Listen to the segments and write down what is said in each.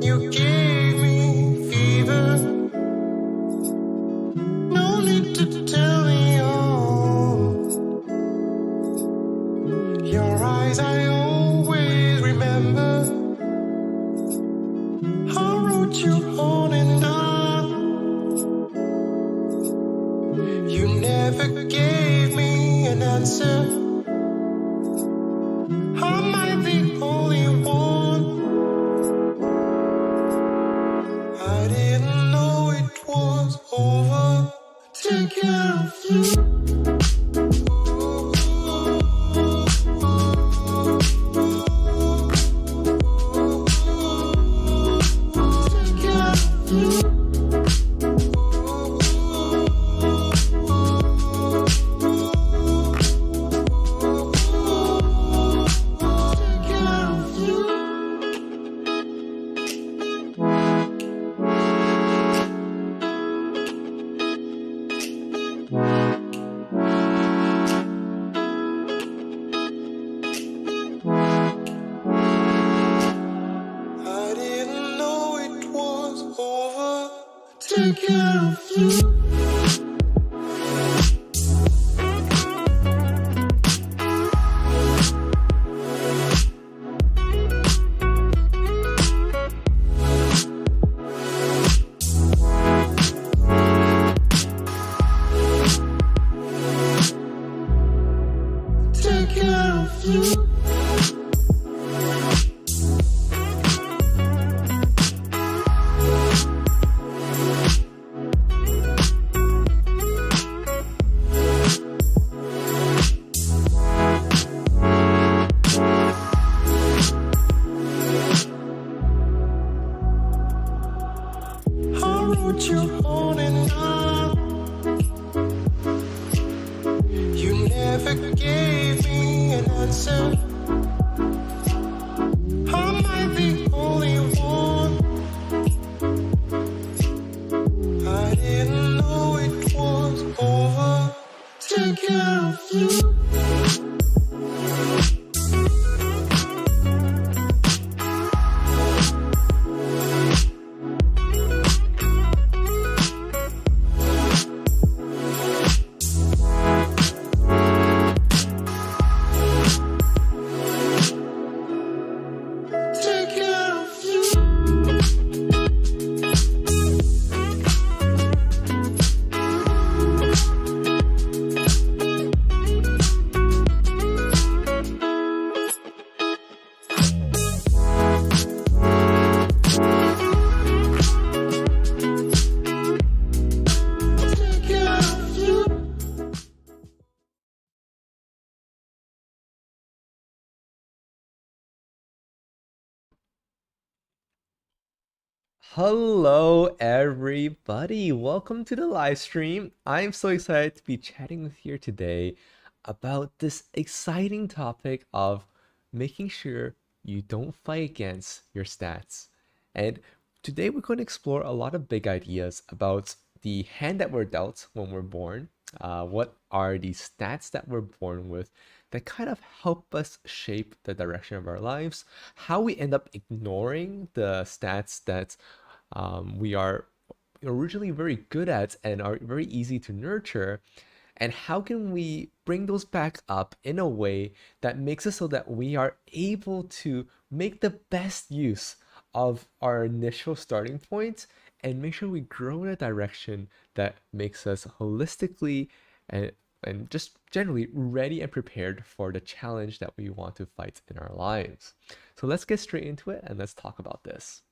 You gave me fever. No need to tell me all. Your eyes I always remember. I wrote you on and on. You never gave me an answer. Am I the only one? I didn't know it was over. Take care of you. Take care of you. Take care of you. I didn't know it was over. Take care of you. Take care of you. I wrote you on and on. You never gave me an answer. Am I the only one? I didn't know it was over. Take care of you. Take care of you. Take care of you. Hello, everybody. Welcome to the live stream. I'm so excited to be chatting with you today about this exciting topic of making sure you don't fight against your stats. And today we're going to explore a lot of big ideas about the hand that we're dealt when we're born. What are the stats that we're born with that kind of help us shape the direction of our lives? How we end up ignoring the stats that we are originally very good at and are very easy to nurture, and how can we bring those back up in a way that makes it so that we are able to make the best use of our initial starting point and make sure we grow in a direction that makes us holistically and just generally ready and prepared for the challenge that we want to fight in our lives. So let's get straight into it and let's talk about this.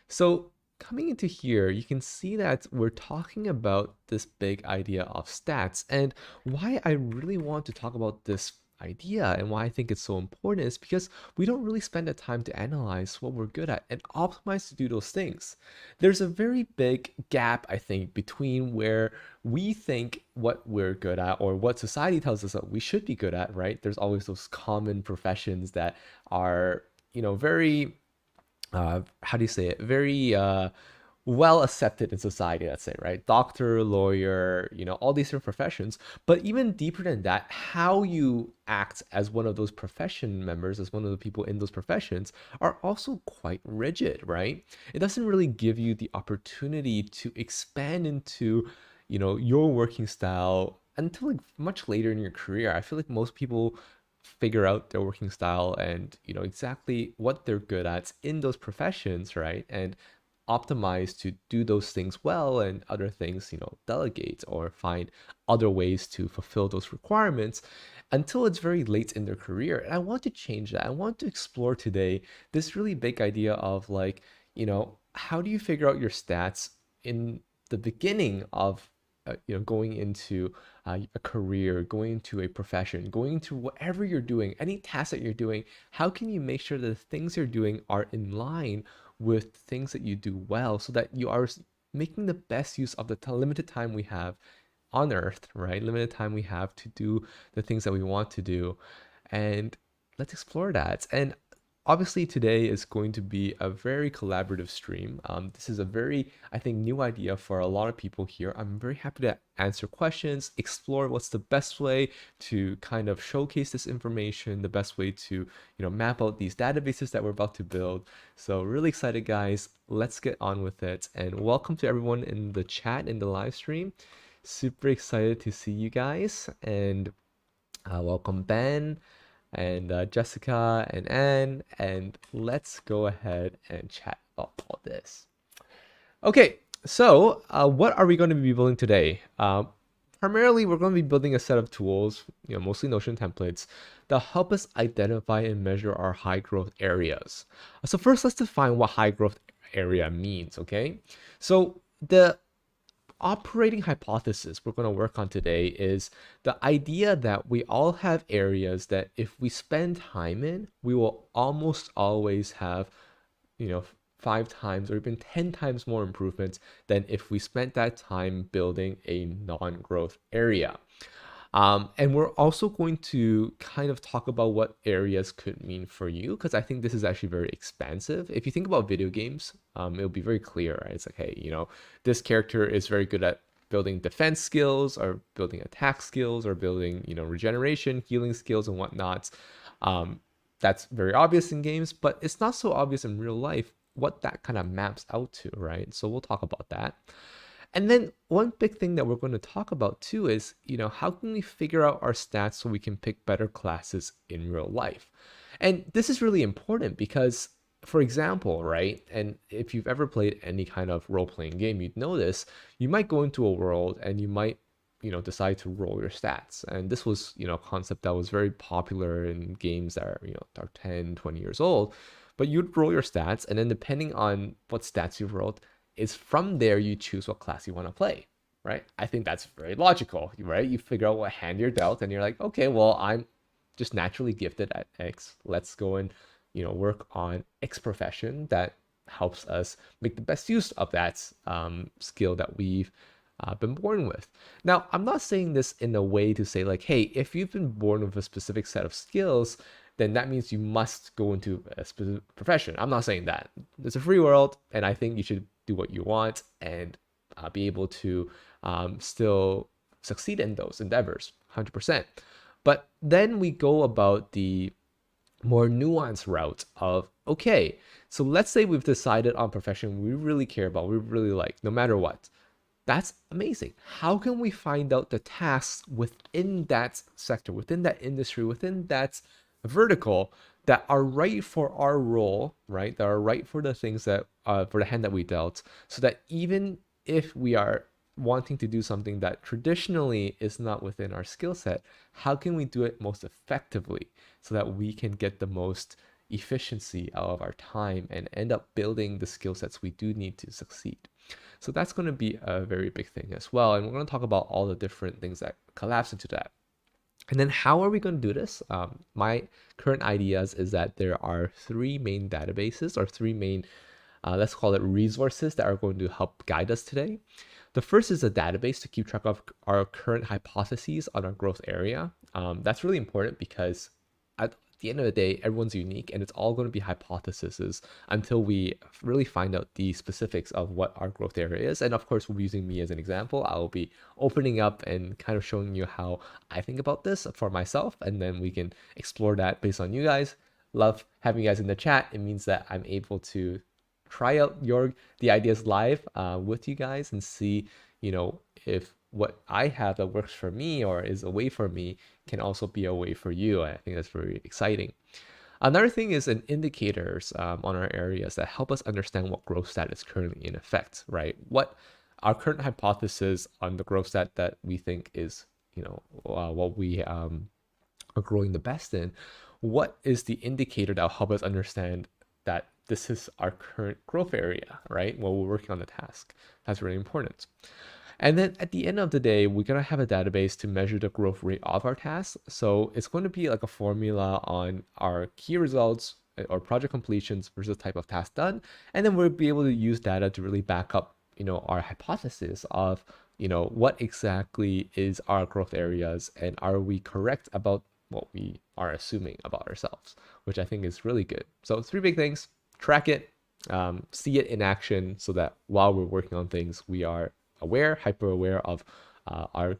So coming into here, you can see that we're talking about this big idea of stats. And why I really want to talk about this idea and why I think it's so important is because we don't really spend the time to analyze what we're good at and optimize to do those things. There's a very big gap, I think, between where we think what we're good at or what society tells us that we should be good at, right? There's always those common professions that are, very how do you say it? Very well accepted in society, let's say, right? Doctor, lawyer, all these different professions. But even deeper than that, how you act as one of those profession members, as one of the people in those professions, are also quite rigid, right? It doesn't really give you the opportunity to expand into, your working style until like much later in your career. I feel like most people figure out their working style and exactly what they're good at in those professions, right? And optimize to do those things well, and other things delegate or find other ways to fulfill those requirements until it's very late in their career. And I want to change that. I want to explore today this really big idea of like, how do you figure out your stats in the beginning of going into a career, going into a profession, going into whatever you're doing, any task that you're doing. How can you make sure that the things you're doing are in line with things that you do well, so that you are making the best use of the limited time we have on earth, right? Limited time we have to do the things that we want to do. And let's explore that. And obviously today is going to be a very collaborative stream. This is a very, I think, new idea for a lot of people here. I'm very happy to answer questions, explore what's the best way to kind of showcase this information, the best way to, map out these databases that we're about to build. So really excited, guys. Let's get on with it. And welcome to everyone in the chat, in the live stream. Super excited to see you guys. And welcome, Ben and Jessica and Anne, and let's go ahead and chat about all this. Okay, so what are we going to be building today? Primarily, we're going to be building a set of tools, mostly Notion templates, that help us identify and measure our high growth areas. So first, let's define what high growth area means, okay? So the operating hypothesis we're going to work on today is the idea that we all have areas that if we spend time in, we will almost always have, 5 times or even 10 times more improvements than if we spent that time building a non-growth area. And we're also going to kind of talk about what areas could mean for you, because I think this is actually very expansive. If you think about video games, it'll be very clear, right? It's like, hey, this character is very good at building defense skills or building attack skills or building, regeneration, healing skills and whatnot. That's very obvious in games, but it's not so obvious in real life what that kind of maps out to, right? So we'll talk about that. And then one big thing that we're going to talk about too is, how can we figure out our stats so we can pick better classes in real life? And this is really important because, for example, right, and if you've ever played any kind of role-playing game, you'd know this, you might go into a world and you might, decide to roll your stats. And this was, a concept that was very popular in games that are 10, 20 years old. But you'd roll your stats, and then depending on what stats you've rolled, is from there you choose what class you want to play, right? I think that's very logical, right? You figure out what hand you're dealt and you're like, okay, well, I'm just naturally gifted at X. Let's go and, work on X profession that helps us make the best use of that skill that we've been born with. Now, I'm not saying this in a way to say like, hey, if you've been born with a specific set of skills, then that means you must go into a specific profession. I'm not saying that. It's a free world, and I think you should do what you want and be able to still succeed in those endeavors, 100%. But then we go about the more nuanced route of, okay, so let's say we've decided on profession we really care about, we really like, no matter what. That's amazing. How can we find out the tasks within that sector, within that industry, within that vertical that are right for our role, right? That are right for the things that, for the hand that we dealt, so that even if we are wanting to do something that traditionally is not within our skill set, how can we do it most effectively so that we can get the most efficiency out of our time and end up building the skill sets we do need to succeed? So that's going to be a very big thing as well. And we're going to talk about all the different things that collapse into that. And then how are we going to do this? My current ideas is that there are 3 main databases or 3 main, let's call it resources that are going to help guide us today. The first is a database to keep track of our current hypotheses on our growth area. That's really important because the end of the day, everyone's unique and it's all going to be hypotheses until we really find out the specifics of what our growth area is. And of course, we're using me as an example. I'll be opening up and kind of showing you how I think about this for myself, and then we can explore that based on you guys. Love having you guys in the chat. It means that I'm able to try out the ideas live with you guys and see, if what I have that works for me or is a way for me can also be a way for you. I think that's very exciting. Another thing is an indicators on our areas that help us understand what growth stat is currently in effect, right? What our current hypothesis on the growth stat that we think is, what we are growing the best in. What is the indicator that will help us understand that this is our current growth area, right? While we're working on the task. That's really important. And then at the end of the day, we're going to have a database to measure the growth rate of our tasks. So it's going to be like a formula on our key results or project completions versus type of task done. And then we'll be able to use data to really back up, our hypothesis of, what exactly is our growth areas and are we correct about what we are assuming about ourselves, which I think is really good. So 3 big things: track it, see it in action so that while we're working on things, we are aware, hyper aware of our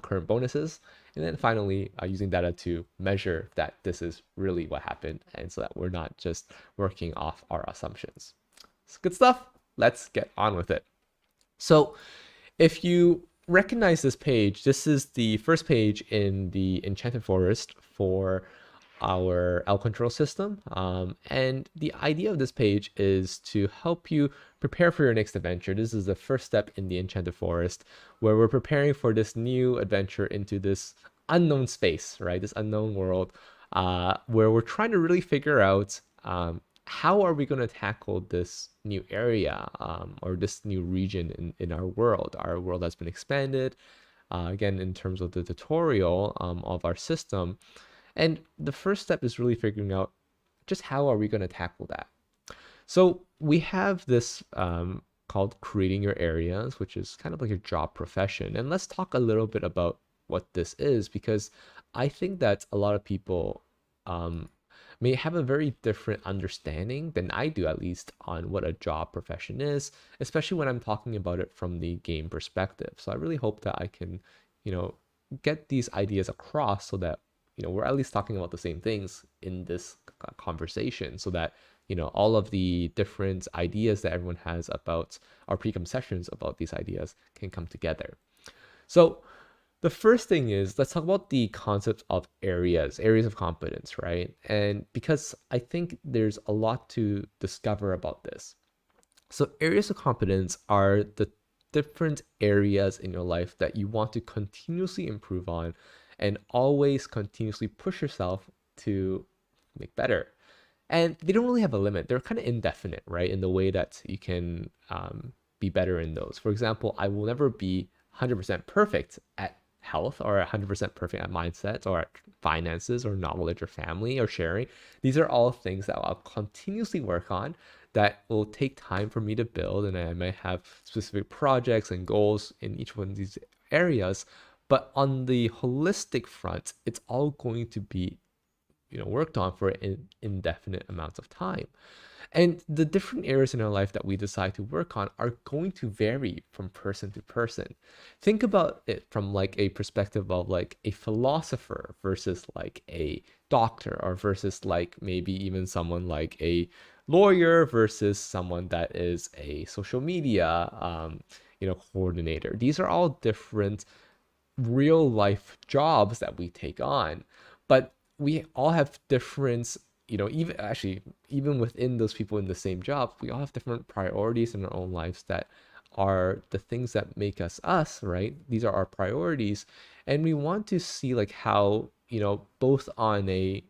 current bonuses. And then finally, using data to measure that this is really what happened, and so that we're not just working off our assumptions. It's good stuff. Let's get on with it. So if you recognize this page, this is the first page in the Enchanted Forest for our L control system. And the idea of this page is to help you prepare for your next adventure. This is the first step in the Enchanted Forest, where we're preparing for this new adventure into this unknown space, right? This unknown world, where we're trying to really figure out how are we going to tackle this new area or this new region in our world. Our world has been expanded, again, in terms of the tutorial of our system. And the first step is really figuring out just how are we going to tackle that. So we have this called creating your areas, which is kind of like a job profession. And let's talk a little bit about what this is, because I think that a lot of people may have a very different understanding than I do, at least, on what a job profession is, especially when I'm talking about it from the game perspective. So I really hope that I can, get these ideas across so that, we're at least talking about the same things in this conversation, so that, all of the different ideas that everyone has about our preconceptions about these ideas can come together. So the first thing is, let's talk about the concept of areas of competence, right? And because I think there's a lot to discover about this. So areas of competence are the different areas in your life that you want to continuously improve on and always continuously push yourself to make better. And they don't really have a limit. They're kind of indefinite, right? In the way that you can be better in those. For example, I will never be 100% perfect at health or 100% perfect at mindset or at finances or knowledge or family or sharing. These are all things that I'll continuously work on that will take time for me to build, and I might have specific projects and goals in each one of these areas. But on the holistic front, it's all going to be worked on for indefinite amounts of time. And the different areas in our life that we decide to work on are going to vary from person to person. Think about it from like a perspective of like a philosopher versus like a doctor, or versus like maybe even someone like a lawyer versus someone that is a social media coordinator. These are all different real life jobs that we take on, but we all have different, even within those people in the same job, we all have different priorities in our own lives that are the things that make us us, right? These are our priorities. And we want to see like how, both on a,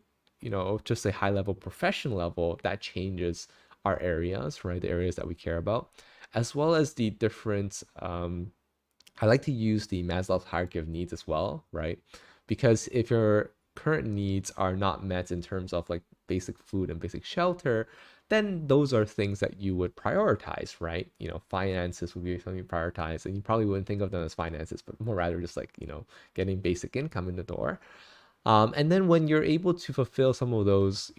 just a high level professional level, that changes our areas, right? The areas that we care about, as well as the different, I like to use the Maslow's hierarchy of needs as well, right? Because if your current needs are not met in terms of like basic food and basic shelter, then those are things that you would prioritize, right? Finances would be something you prioritize, and you probably wouldn't think of them as finances, but more rather just like, getting basic income in the door. And then when you're able to fulfill some of those,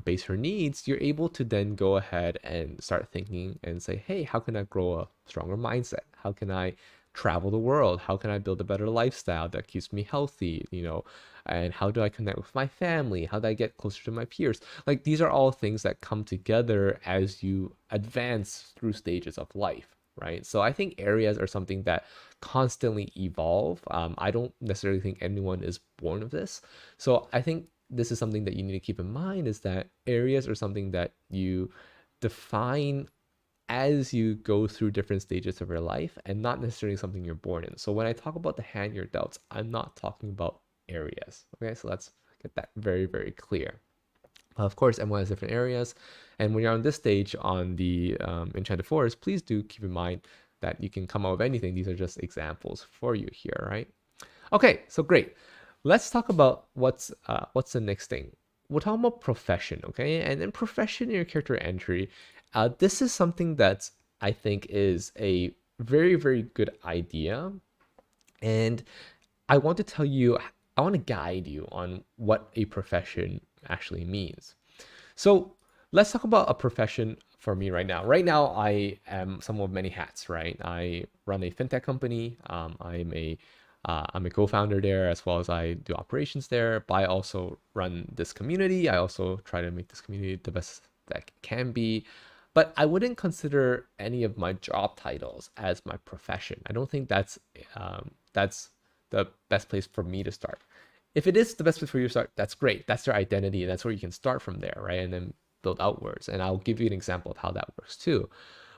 baser needs, you're able to then go ahead and start thinking and say, hey, how can I grow a stronger mindset? How can I travel the world? How can I build a better lifestyle that keeps me healthy? And how do I connect with my family? How do I get closer to my peers? Like these are all things that come together as you advance through stages of life, right? So I think areas are something that constantly evolve. I don't necessarily think anyone is born of this. So I think this is something that you need to keep in mind is that areas are something that you define as you go through different stages of your life and not necessarily something you're born in. So when I talk about the hand you're dealt, I'm not talking about areas. Okay, so let's get that very, very clear. Of course, everyone has different areas. And when you're on this stage on the Enchanted Forest, please do keep in mind that you can come up with anything. These are just examples for you here, right? Okay, so great. Let's talk about what's the next thing. We'll talk about profession, okay? And then profession in your character entry. This is something that I think is a very, very good idea. And I want to tell you, I want to guide you on what a profession actually means. So let's talk about a profession for me right now. Right now, I am someone with many hats, right? I run a fintech company. I'm a co-founder there as well as I do operations there. But I also run this community. I also try to make this community the best that it can be. But I wouldn't consider any of my job titles as my profession. I don't think that's the best place for me to start. If it is the best place for you to start, that's great. That's your identity, and that's where you can start from there, right? And then build outwards. And I'll give you an example of how that works too.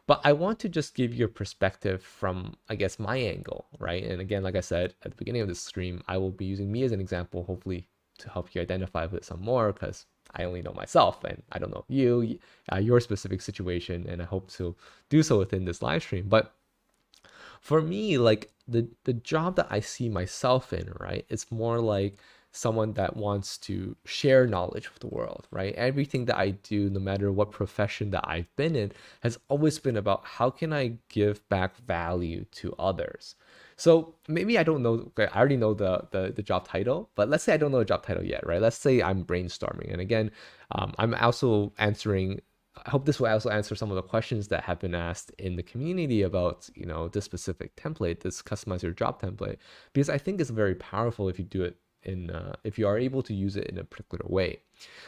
But I want to just give you a perspective from, I guess, my angle, right? And again, like I said at the beginning of this stream, I will be using me as an example, hopefully to help you identify with it some more, because I only know myself and I don't know you, your specific situation, and I hope to do so within this live stream. But for me, like the job that I see myself in, right? It's more like someone that wants to share knowledge with the world, right? Everything that I do, no matter what profession that I've been in, has always been about how can I give back value to others. So maybe I don't know, okay, I already know the job title, but let's say I don't know the job title yet, right? Let's say I'm brainstorming. And again, I'm also answering, I hope this will also answer some of the questions that have been asked in the community about, this specific template, this customize your job template, because I think it's very powerful if you do it if you are able to use it in a particular way.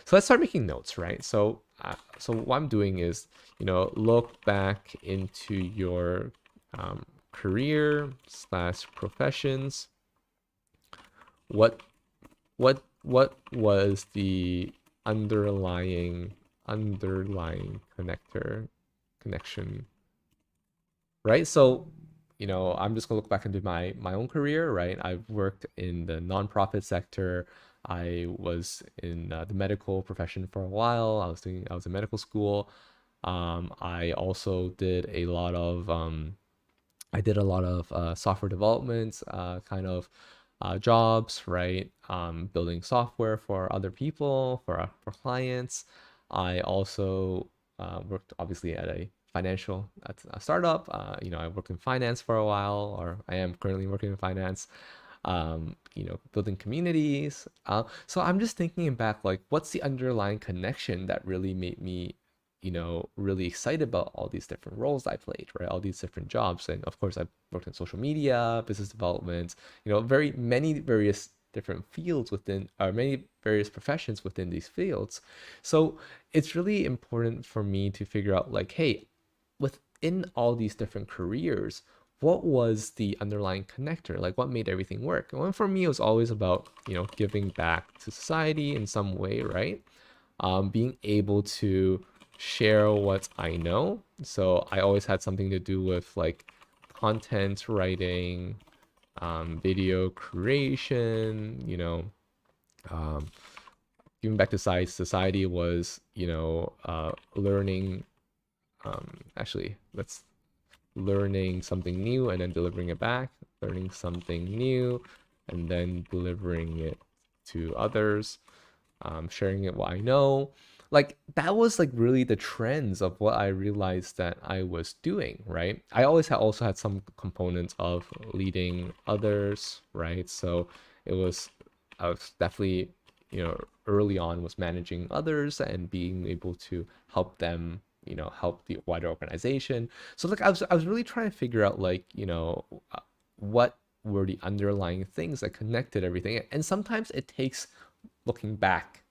So let's start making notes, right? So what I'm doing is, look back into your career slash professions. What was the underlying connection, right? So I'm just gonna look back into my own career, right? I've worked in the nonprofit sector. I was in the medical profession for a while. I was in medical school. I also did a lot of software development kind of jobs, right? Building software for other people, for clients. I also worked obviously at a startup. I worked in finance for a while, or I am currently working in finance. Building communities. So I'm just thinking back, like, what's the underlying connection that really made me really excited about all these different roles I played, right? All these different jobs. And of course, I worked in social media, business development, very many various different fields within, or many various professions within these fields. So it's really important for me to figure out, like, hey, within all these different careers, what was the underlying connector? Like, what made everything work? And for me, it was always about, giving back to society in some way, right? Being able to share what I know. So I always had something to do with like content writing, video creation, um, giving back to society was, learning, actually, let's learning something new and then delivering it back, learning something new and then delivering it to others, sharing it what I know. Like that was like really the trends of what I realized that I was doing, right? I always also had some components of leading others, right? So it was I was definitely, early on was managing others and being able to help them, help the wider organization. So like I was really trying to figure out like, what were the underlying things that connected everything. And sometimes it takes looking back.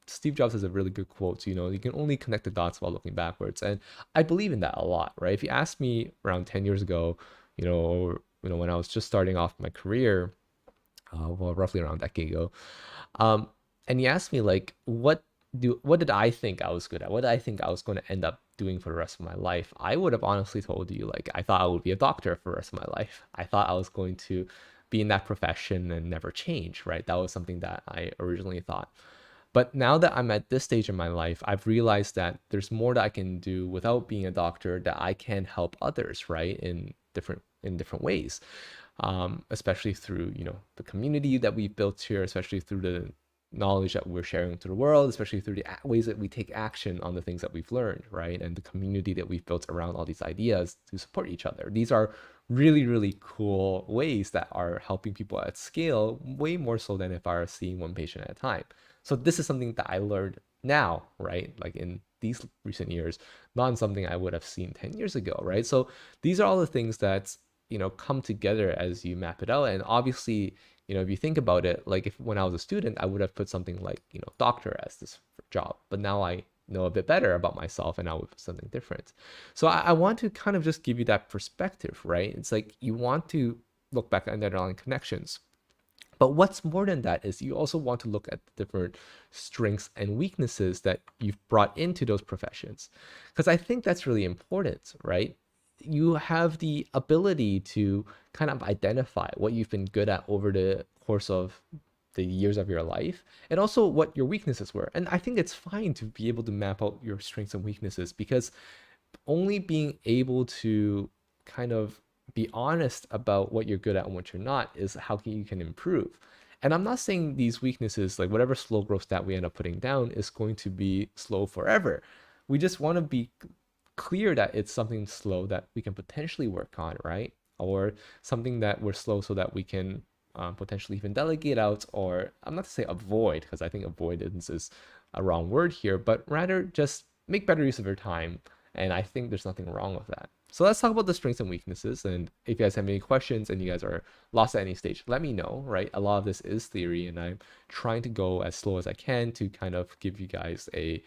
Steve Jobs has a really good quote, you can only connect the dots while looking backwards. And I believe in that a lot, right? If you asked me around 10 years ago, when I was just starting off my career, well, roughly around a decade ago, um, and you asked me like, what did I think I was good at? What did I think I was going to end up doing for the rest of my life? I would have honestly told you like I thought I would be a doctor for the rest of my life. I thought I was going to be in that profession and never change, right? That was something that I originally thought. But now that I'm at this stage in my life, I've realized that there's more that I can do without being a doctor, that I can help others, right? In different ways, especially through the community that we've built here, especially through the knowledge that we're sharing to the world, especially through the ways that we take action on the things that we've learned, right? And the community that we've built around all these ideas to support each other. These are really, really cool ways that are helping people at scale, way more so than if I were seeing one patient at a time. So this is something that I learned now, right? Like in these recent years, not something I would have seen 10 years ago, right? So these are all the things that, come together as you map it out. And obviously, if you think about it, like if when I was a student, I would have put something like, doctor as this job. But now I know a bit better about myself and I would put something different. So I want to kind of just give you that perspective, right? It's like you want to look back at the underlying connections. But what's more than that is you also want to look at the different strengths and weaknesses that you've brought into those professions. Because I think that's really important, right? You have the ability to kind of identify what you've been good at over the course of the years of your life and also what your weaknesses were. And I think it's fine to be able to map out your strengths and weaknesses, because only being able to kind of be honest about what you're good at and what you're not is how you can improve. And I'm not saying these weaknesses, like whatever slow growth stat we end up putting down, is going to be slow forever. We just want to be clear that it's something slow that we can potentially work on, right? Or something that we're slow so that we can potentially even delegate out, or I'm not to say avoid, because I think avoidance is a wrong word here, but rather just make better use of your time. And I think there's nothing wrong with that. So let's talk about the strengths and weaknesses. And if you guys have any questions and you guys are lost at any stage, let me know, right? A lot of this is theory, and I'm trying to go as slow as I can to kind of give you guys a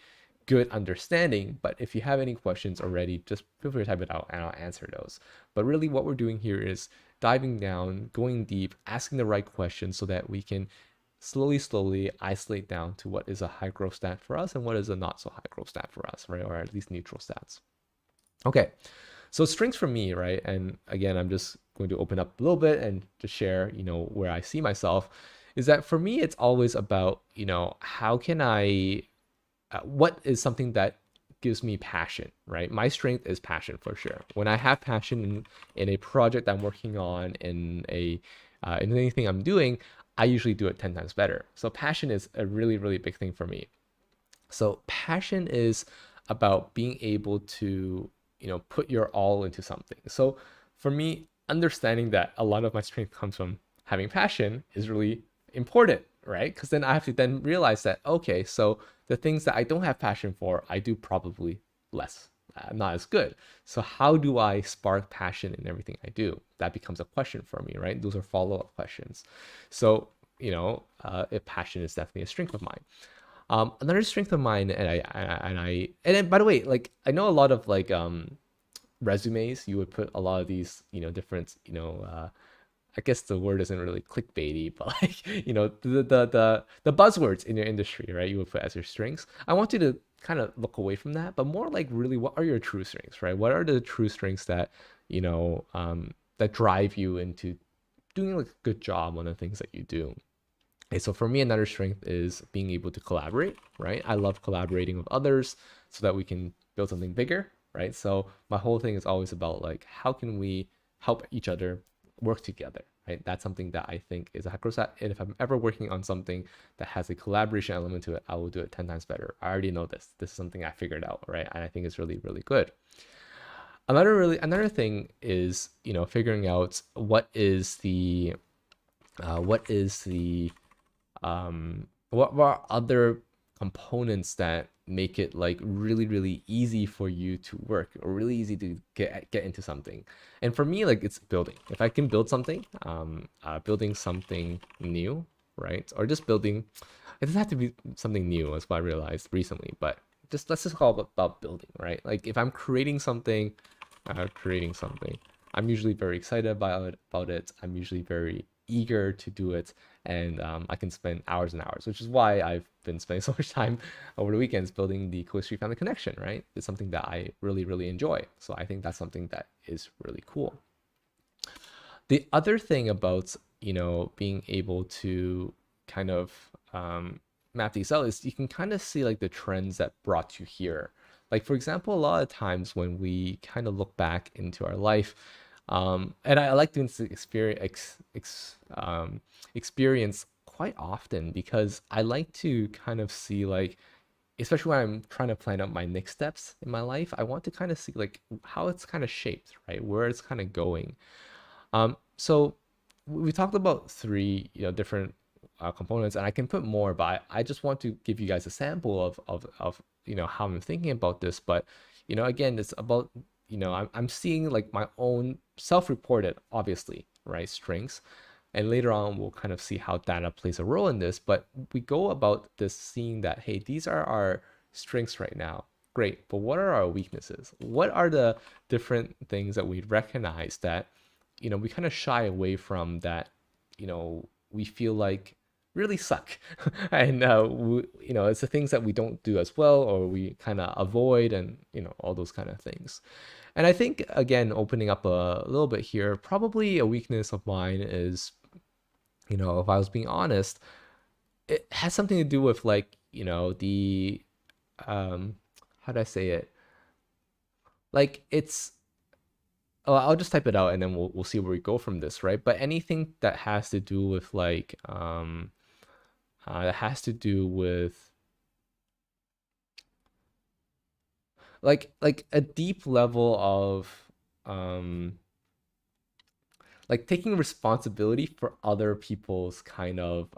good understanding. But if you have any questions already, just feel free to type it out and I'll answer those. But really what we're doing here is diving down, going deep, asking the right questions so that we can slowly isolate down to what is a high growth stat for us and what is a not so high growth stat for us, right? Or at least neutral stats. Okay, so strengths for me, right? And again, I'm just going to open up a little bit and just share, where I see myself, is that for me, it's always about, how can I, what is something that gives me passion, right? My strength is passion for sure. When I have passion in a project I'm working on, in anything I'm doing, I usually do it 10 times better. So passion is a really, really big thing for me. So passion is about being able to, put your all into something. So for me, understanding that a lot of my strength comes from having passion is really important, right? Because then I have to then realize that, okay, so the things that I don't have passion for, I do probably less, not as good. So how do I spark passion in everything I do? That becomes a question for me, right? Those are follow-up questions. So, if passion is definitely a strength of mine. Another strength of mine, and by the way, like I know a lot of like resumes, you would put a lot of these, different, I guess the word isn't really clickbaity, but like, the buzzwords in your industry, right? You would put as your strengths. I want you to kind of look away from that, but more like really what are your true strengths, right? What are the true strengths that, that drive you into doing like a good job on the things that you do? Okay, so for me, another strength is being able to collaborate, right? I love collaborating with others so that we can build something bigger, right? So my whole thing is always about like, how can we help each other work together, right? That's something that I think is a high growth. And if I'm ever working on something that has a collaboration element to it, I will do it 10 times better. I already know this. This is something I figured out, right? And I think it's really, really good. Another thing is, figuring out what is the what are other components that make it like really really easy for you to work or really easy to get into something. And for me, like, it's building. If I can build something, building something new, right? Or just building, it doesn't have to be something new, that's what I realized recently, but just let's just call it about building, right? Like if I'm creating something, I'm usually very excited about it. I'm usually very eager to do it, and I can spend hours and hours, which is why I've been spending so much time over the weekends building the Code Street Family Connection, right? It's something that I really, really enjoy. So I think that's something that is really cool. The other thing about, being able to kind of map these out is you can kind of see like the trends that brought you here. Like, for example, a lot of times when we kind of look back into our life, and I like doing this experience quite often because I like to kind of see like, especially when I'm trying to plan out my next steps in my life, I want to kind of see like how it's kind of shaped, right? Where it's kind of going. So we talked about three, different components, and I can put more, but I just want to give you guys a sample of how I'm thinking about this. But again, it's about I'm seeing like my own self-reported, obviously, right, strengths, and later on we'll kind of see how data plays a role in this. But we go about this seeing that, hey, these are our strengths right now. Great, but what are our weaknesses? What are the different things that we recognize that we kind of shy away from, that we feel like really suck, and it's the things that we don't do as well, or we kind of avoid, and all those kind of things. And I think, again, opening up a little bit here, probably a weakness of mine is, if I was being honest, it has something to do with like the how do I say it, like it's, oh, I'll just type it out and then we'll see where we go from this, right? But anything that has to do with like that has to do with like a deep level of like taking responsibility for other people kind of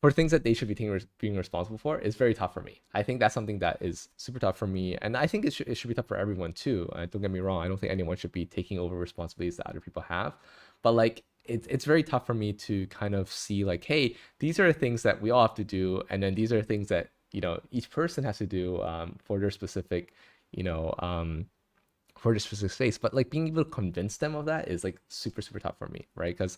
for things that they should be being responsible for is very tough for me. I think that's something that is super tough for me, and I think it should be tough for everyone too. Don't get me wrong. I don't think anyone should be taking over responsibilities that other people have, but like it's very tough for me to kind of see like, hey, these are the things that we all have to do, and then these are the things that each person has to do for their specific you know for this specific space. But like being able to convince them of that is like super super tough for me, right? Because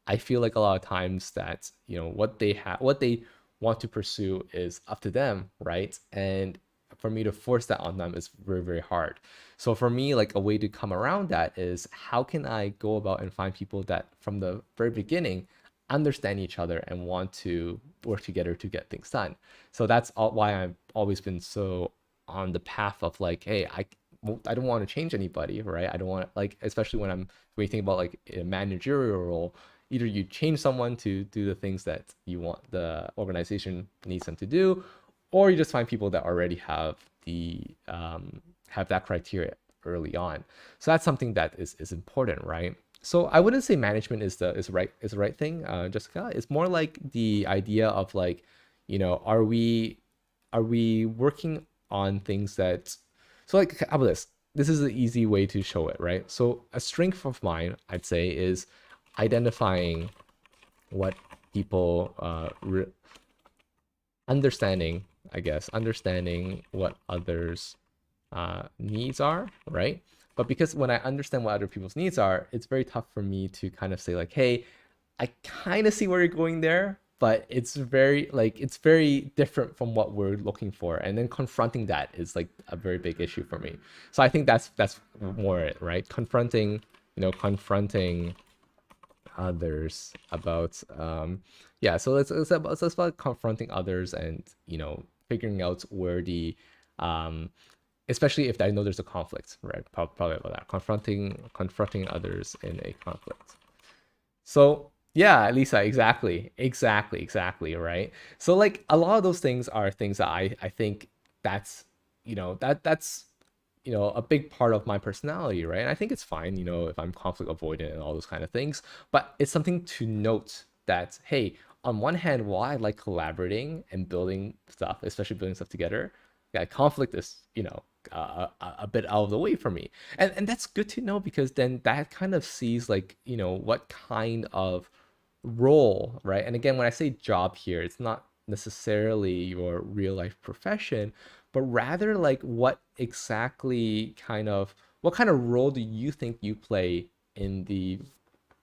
I feel like a lot of times that what they want to pursue is up to them, right? And for me to force that on them is very very hard. So for me, like a way to come around that is, how can I go about and find people that from the very beginning understand each other and want to work together to get things done. So that's why I've always been so on the path of like, hey, I don't want to change anybody, right? I don't want, like, especially when you think about like a managerial role, either you change someone to do the things that you want the organization needs them to do, or you just find people that already have that criteria early on. So that's something that is important, right? So I wouldn't say management is the right thing, Jessica. It's more like the idea of like, are we working on things that, so like, how about this? This is the easy way to show it, right? So a strength of mine, I'd say, is identifying what people understanding, I guess, understanding what others needs are, right? But because when I understand what other people's needs are, it's very tough for me to kind of say like, hey, I kind of see where you're going there, but it's very different from what we're looking for. And then confronting that is like a very big issue for me. So I think that's more it, right? Confronting others about yeah, so it's about confronting others, and figuring out where the especially if I know there's a conflict, right? Probably about that, confronting others in a conflict. So yeah, Lisa, exactly, right? So like a lot of those things are things that I think that's that's a big part of my personality, right? And I think it's fine, if I'm conflict avoidant and all those kind of things. But it's something to note that, hey, on one hand, while I like collaborating and building stuff, especially building stuff together, yeah, conflict is, a bit out of the way for me. And that's good to know, because then that kind of sees like, what kind of role, right? And again, when I say job here, it's not necessarily your real life profession, but rather like what kind of role do you think you play in the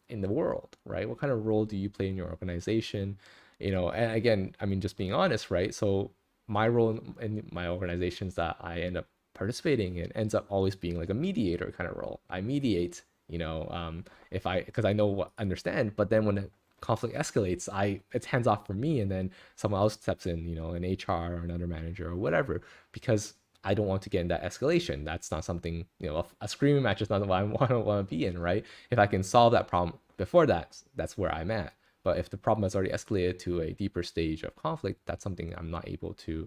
world, right? What kind of role do you play in your organization? And again, I mean, just being honest, right? So my role in my organizations that I end up participating in ends up always being like a mediator kind of role. I mediate, if I because I know what understand, but then when the conflict escalates, it's hands off for me, and then someone else steps in, an HR or another manager or whatever, because I don't want to get in that escalation. That's not something, a screaming match is not what I want to be in, right? If I can solve that problem before that, that's where I'm at. But if the problem has already escalated to a deeper stage of conflict, that's something I'm not able to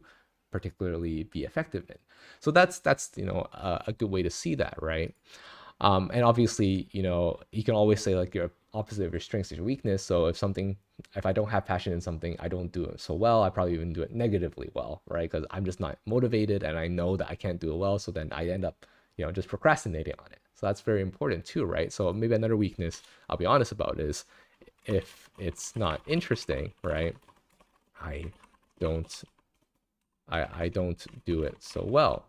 particularly be effective in. So that's a good way to see that, right? And obviously, you can always say like your opposite of your strengths is your weakness. So if I don't have passion in something, I don't do it so well. I probably even do it negatively well, right? Because I'm just not motivated, and I know that I can't do it well. So then I end up, just procrastinating on it. So that's very important too, right? So maybe another weakness I'll be honest about is if it's not interesting, right? I don't I don't do it so well.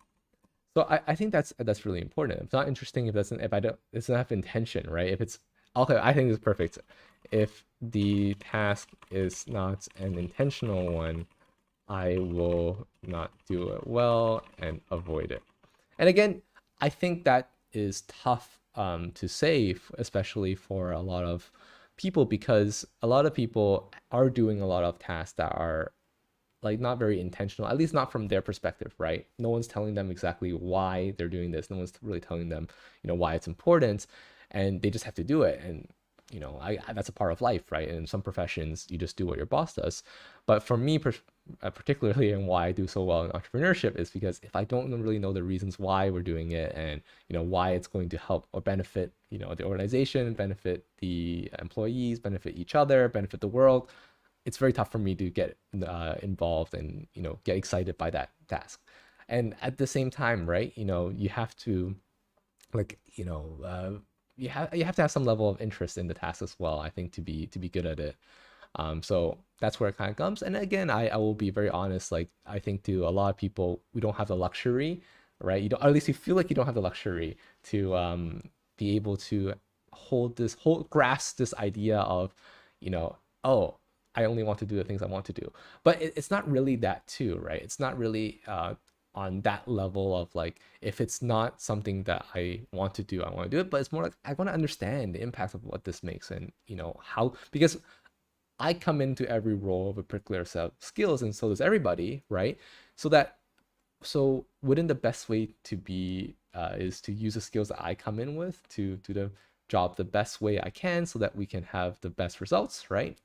So I think that's really important. If it's not interesting, if I don't, it doesn't have intention, right? If it's okay, I think it's perfect. If the task is not an intentional one, I will not do it well and avoid it. And again, I think that is tough to say, especially for a lot of people, because a lot of people are doing a lot of tasks that are like not very intentional, at least not from their perspective, right? No one's telling them exactly why they're doing this. No one's really telling them, why it's important, and they just have to do it. And that's a part of life, right? In some professions, you just do what your boss does. But for me, particularly, and why I do so well in entrepreneurship is because if I don't really know the reasons why we're doing it, and why it's going to help or benefit, the organization, benefit the employees, benefit each other, benefit the world, it's very tough for me to get involved and get excited by that task. And at the same time, right, you have to like you have to have some level of interest in the task as well, I think, to be good at it. So that's where it kind of comes. And again, I will be very honest, like I think to a lot of people, we don't have the luxury, right? You don't, or at least you feel like you don't have the luxury to be able to grasp this idea of, oh, I only want to do the things I want to do. But it's not really that too, right? It's not really on that level of like, if it's not something that I want to do, I want to do it. But it's more like I want to understand the impact of what this makes, and how, because I come into every role of a particular set of skills, and so does everybody, right? So wouldn't the best way to be is to use the skills that I come in with to do the job the best way I can, so that we can have the best results, right?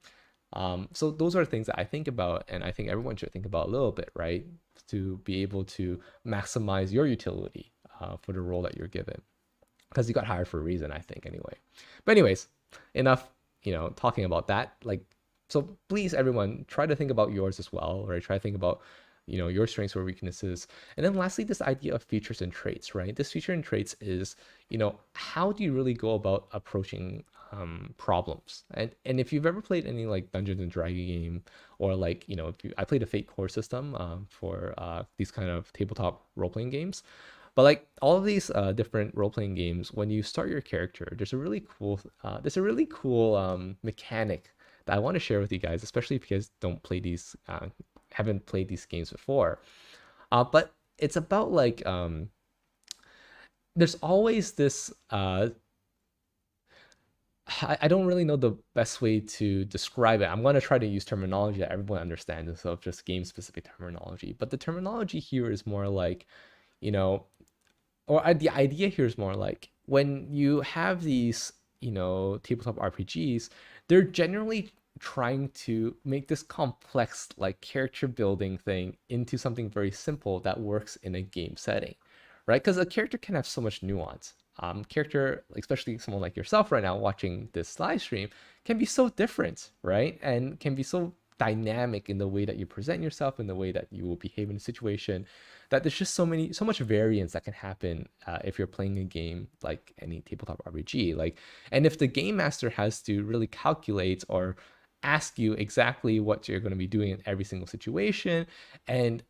So those are things that I think about, and I think everyone should think about a little bit, right? To be able to maximize your utility for the role that you're given, because you got hired for a reason, I think, anyway. But anyways, enough, talking about that. Like, so please, everyone, try to think about yours as well, right? Try to think about your strengths or weaknesses. And then lastly, this idea of features and traits, right? This feature and traits is, how do you really go about approaching problems? And if you've ever played any like Dungeons and Dragons game, or like, I played a Fate core system for these kind of tabletop role-playing games. But like all of these different role-playing games, when you start your character, there's a really cool mechanic that I want to share with you guys, especially if you guys haven't played these games before. But it's about like there's always this I don't really know the best way to describe it. I'm going to try to use terminology that everyone understands instead of just game specific terminology. But the terminology here is more like, the idea here is more like when you have these, tabletop RPGs, they're generally trying to make this complex like character building thing into something very simple that works in a game setting, right? Because a character can have so much nuance. Character, especially someone like yourself right now watching this live stream, can be so different, right? And can be so dynamic in the way that you present yourself, in the way that you will behave in a situation, that there's just so much variance that can happen if you're playing a game like any tabletop RPG. Like, and if the game master has to really calculate or ask you exactly what you're going to be doing in every single situation, and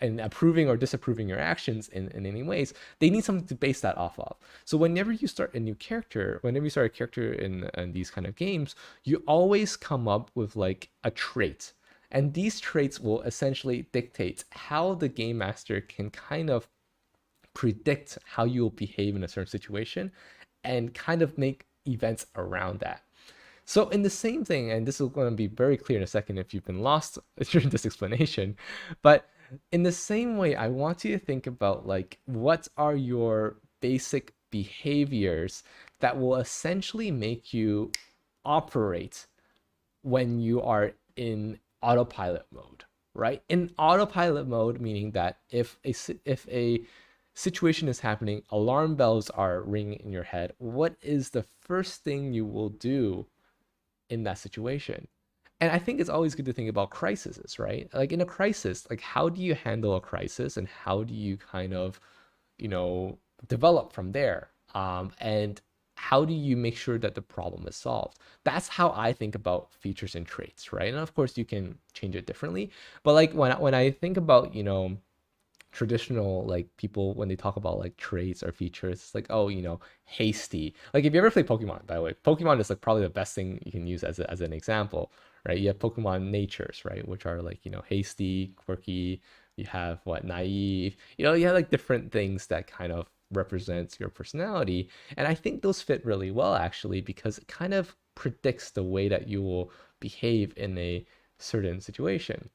and approving or disapproving your actions in any ways, they need something to base that off of. So whenever you start a new character, whenever you start a character in these kind of games, you always come up with like a trait, and these traits will essentially dictate how the game master can kind of predict how you will behave in a certain situation and kind of make events around that. So in the same thing, and this is going to be very clear in a second if you've been lost during this explanation, but in the same way, I want you to think about like what are your basic behaviors that will essentially make you operate when you are in autopilot mode, right? In autopilot mode, meaning that if a situation is happening, alarm bells are ringing in your head, what is the first thing you will do in that situation? And I think it's always good to think about crises, right? Like in a crisis, like how do you handle a crisis and how do you kind of, develop from there? And how do you make sure that the problem is solved? That's how I think about features and traits, right? And of course, you can change it differently. But like when I think about, traditional like people when they talk about like traits or features, it's like, oh, hasty. Like if you ever play Pokemon, by the way, Pokemon is like probably the best thing you can use as an example, right? You have Pokemon natures, right, which are like, hasty, quirky. You have what, naive. You have like different things that kind of represents your personality, and I think those fit really well actually because it kind of predicts the way that you will behave in a certain situation.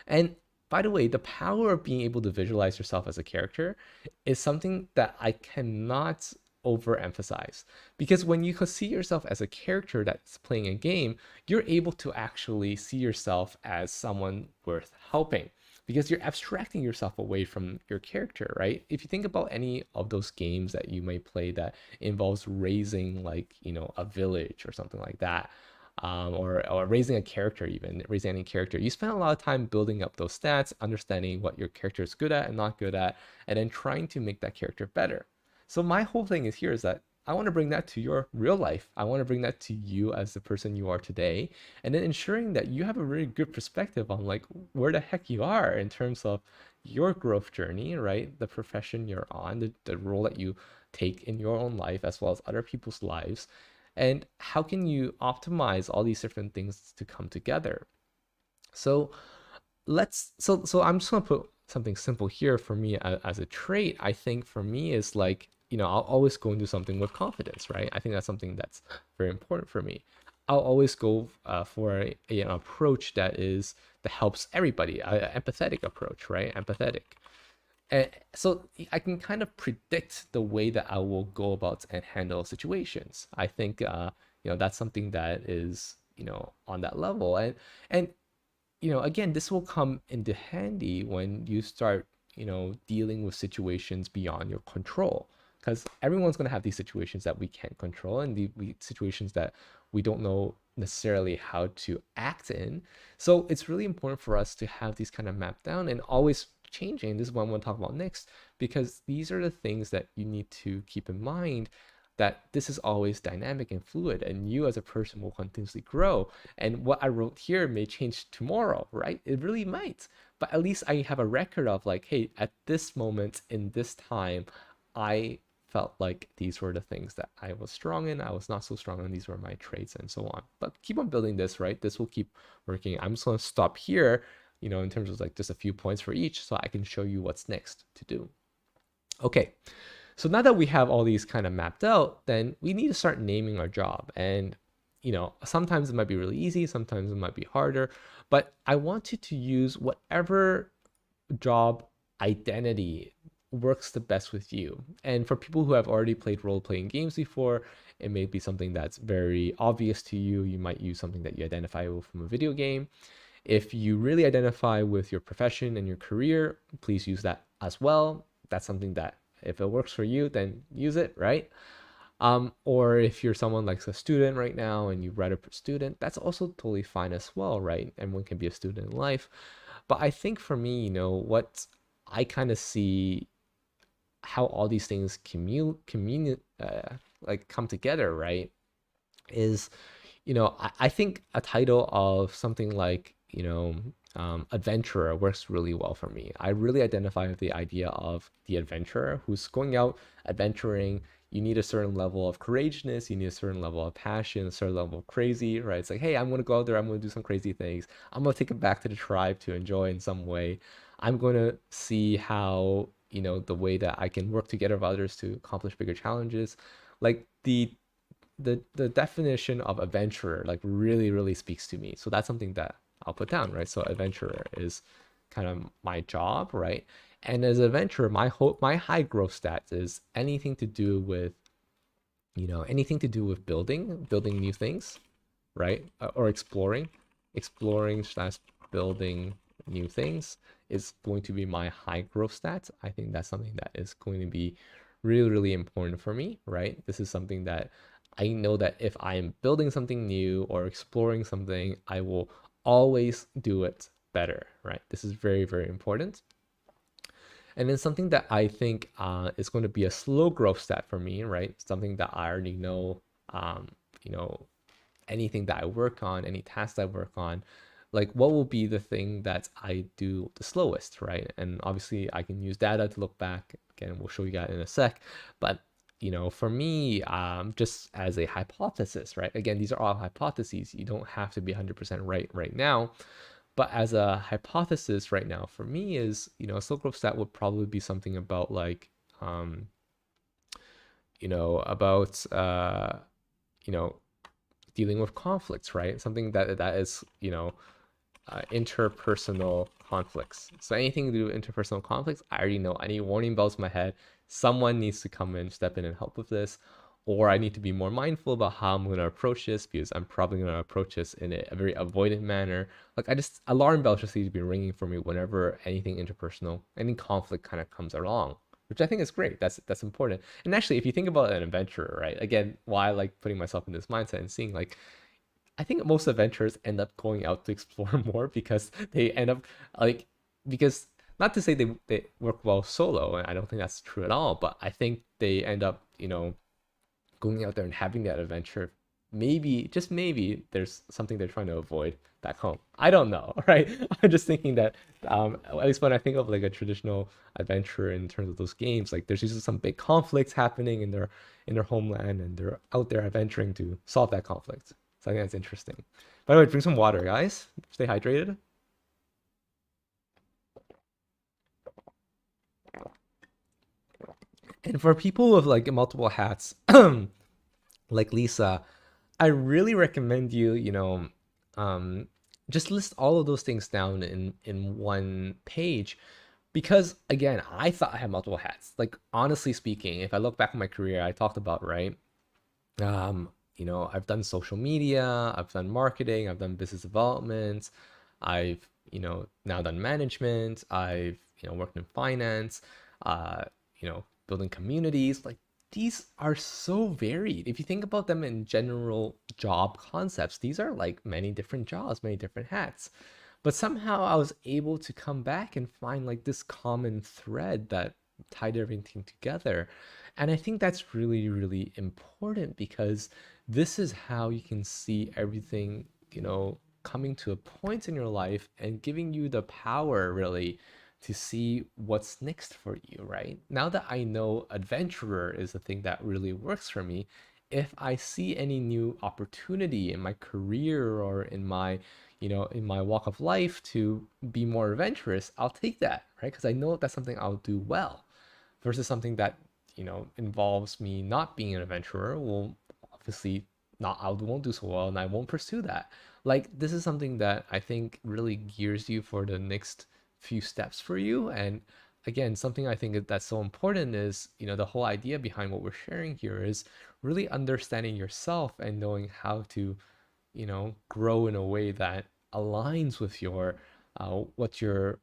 And by the way, the power of being able to visualize yourself as a character is something that I cannot overemphasize, because when you can see yourself as a character that's playing a game, you're able to actually see yourself as someone worth helping, because you're abstracting yourself away from your character, right? If you think about any of those games that you may play that involves raising like, a village or something like that, or raising a character, even raising any character, you spend a lot of time building up those stats, understanding what your character is good at and not good at, and then trying to make that character better. So my whole thing is here is that I want to bring that to your real life. I want to bring that to you as the person you are today, and then ensuring that you have a really good perspective on like where the heck you are in terms of your growth journey, right? The profession you're on, the role that you take in your own life as well as other people's lives, and how can you optimize all these different things to come together. So so I'm just gonna put something simple here for me as a trait. I think for me is like, I'll always go into something with confidence, right? I think that's something that's very important for me. I'll always go for an approach that helps everybody, an empathetic approach, right? Empathetic. And so I can kind of predict the way that I will go about and handle situations. I think that's something that is, on that level. And again, this will come into handy when you start, dealing with situations beyond your control. Because everyone's going to have these situations that we can't control, and the situations that we don't know necessarily how to act in. So it's really important for us to have these kind of mapped down and always changing. This is what I'm going to talk about next, because these are the things that you need to keep in mind, that this is always dynamic and fluid, and you as a person will continuously grow. And what I wrote here may change tomorrow, right? It really might. But at least I have a record of like, hey, at this moment in this time, I felt like these were the things that I was strong in, I was not so strong in, these were my traits, and so on. But keep on building this, right? This will keep working. I'm just going to stop here, in terms of like just a few points for each, so I can show you what's next to do. Okay, so now that we have all these kind of mapped out, then we need to start naming our job. And, sometimes it might be really easy, sometimes it might be harder, but I want you to use whatever job identity works the best with you. And for people who have already played role-playing games before, it may be something that's very obvious to you. You might use something that you identify with from a video game. If you really identify with your profession and your career, please use that as well. That's something that if it works for you, then use it, right? Or if you're someone like a student right now and you write a student, that's also totally fine as well, right? Everyone can be a student in life. But I think for me, what I kind of see how all these things like come together, right? Is I think a title of something like, adventurer works really well for me. I really identify with the idea of the adventurer who's going out adventuring. You need a certain level of courageousness, you need a certain level of passion, a certain level of crazy, right? It's like, hey, I'm going to go out there, I'm going to do some crazy things. I'm going to take it back to the tribe to enjoy in some way. I'm going to see how, the way that I can work together with others to accomplish bigger challenges. Like the definition of adventurer like really speaks to me. So that's something that I'll put down, right? So adventurer is kind of my job, right? And as an adventurer, my high growth stats is anything to do with, anything to do with building new things, right? Or exploring slash building new things is going to be my high growth stats. I think that's something that is going to be really important for me, right? This is something that I know that if I am building something new or exploring something, I will always do it better, right? This is very important. And then something that I think is going to be a slow growth stat for me, right? Something that I already know, you know, anything that I work on, any task I work on, like what will be the thing that I do the slowest, right? And obviously I can use data to look back. Again, we'll show you that in a sec. But for me, just as a hypothesis, right? Again, these are all hypotheses. You don't have to be 100% right now. But as a hypothesis right now, for me is, a slow growth stat would probably be something about like, about, you know, dealing with conflicts, right? Something that is, interpersonal conflicts. So anything to do with interpersonal conflicts, I already know. I need warning bells in my head. Someone needs to come in, step in and help with this. Or I need to be more mindful about how I'm going to approach this because I'm probably going to approach this in a very avoidant manner. Like alarm bells just need to be ringing for me whenever anything interpersonal, any conflict kind of comes along, which I think is great. That's important. And actually, if you think about an adventurer, right? Again, why I like putting myself in this mindset and seeing like I think most adventurers end up going out to explore more because they end up like because not to say they work well solo, and I don't think that's true at all, but I think they end up, going out there and having that adventure. Maybe, just maybe, there's something they're trying to avoid back home. I don't know, right? I'm just thinking that at least when I think of like a traditional adventure in terms of those games, like there's usually some big conflicts happening in their homeland, and they're out there adventuring to solve that conflict. So I think that's interesting. By the way, drink some water, guys. Stay hydrated. And for people with like multiple hats, like Lisa, I really recommend you, um, just list all of those things down in one page, because again, I thought I had multiple hats. Like honestly speaking, if I look back at my career, I talked about, right? I've done social media, I've done marketing, I've done business development, I've, now done management, I've, worked in finance, uh, building communities. Like these are so varied. If you think about them in general job concepts, these are like many different jobs, many different hats. But somehow I was able to come back and find like this common thread that tied everything together. And I think that's really important because this is how you can see everything, coming to a point in your life and giving you the power really to see what's next for you, right? Now that I know adventurer is the thing that really works for me, if I see any new opportunity in my career or in my, in my walk of life to be more adventurous, I'll take that, right? Because I know that's something I'll do well versus something that, involves me not being an adventurer. Well, obviously not, I won't do so well and I won't pursue that. Like this is something that I think really gears you for the next few steps for you. And again, something I think that's so important is, the whole idea behind what we're sharing here is really understanding yourself and knowing how to, grow in a way that aligns with your what you're,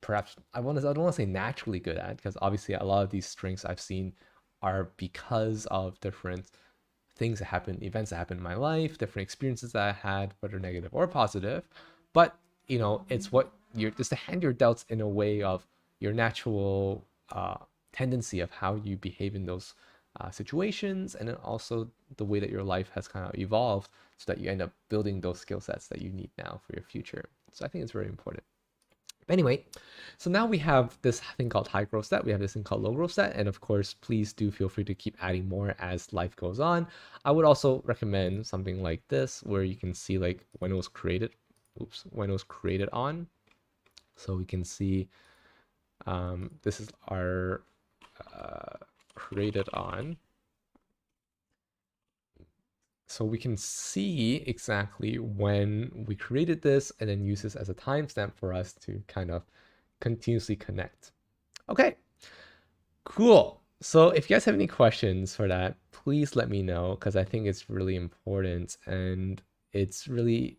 perhaps I don't want to say naturally good at, because obviously a lot of these strengths I've seen are because of different things that happen, events that happen in my life, different experiences that I had, whether negative or positive. But it's what you're just the hand you're dealt in a way of your natural tendency of how you behave in those situations, and then also the way that your life has kind of evolved, so that you end up building those skill sets that you need now for your future. So I think it's very important. Anyway, so now we have this thing called high growth set. We have this thing called low growth set. And of course, please do feel free to keep adding more as life goes on. I would also recommend something like this, where you can see like when it was created. Oops, when it was created on. So we can see this is our created on. So we can see exactly when we created this, and then use this as a timestamp for us to kind of continuously connect. Okay, cool. So if you guys have any questions for that, please let me know, because I think it's really important, and it's really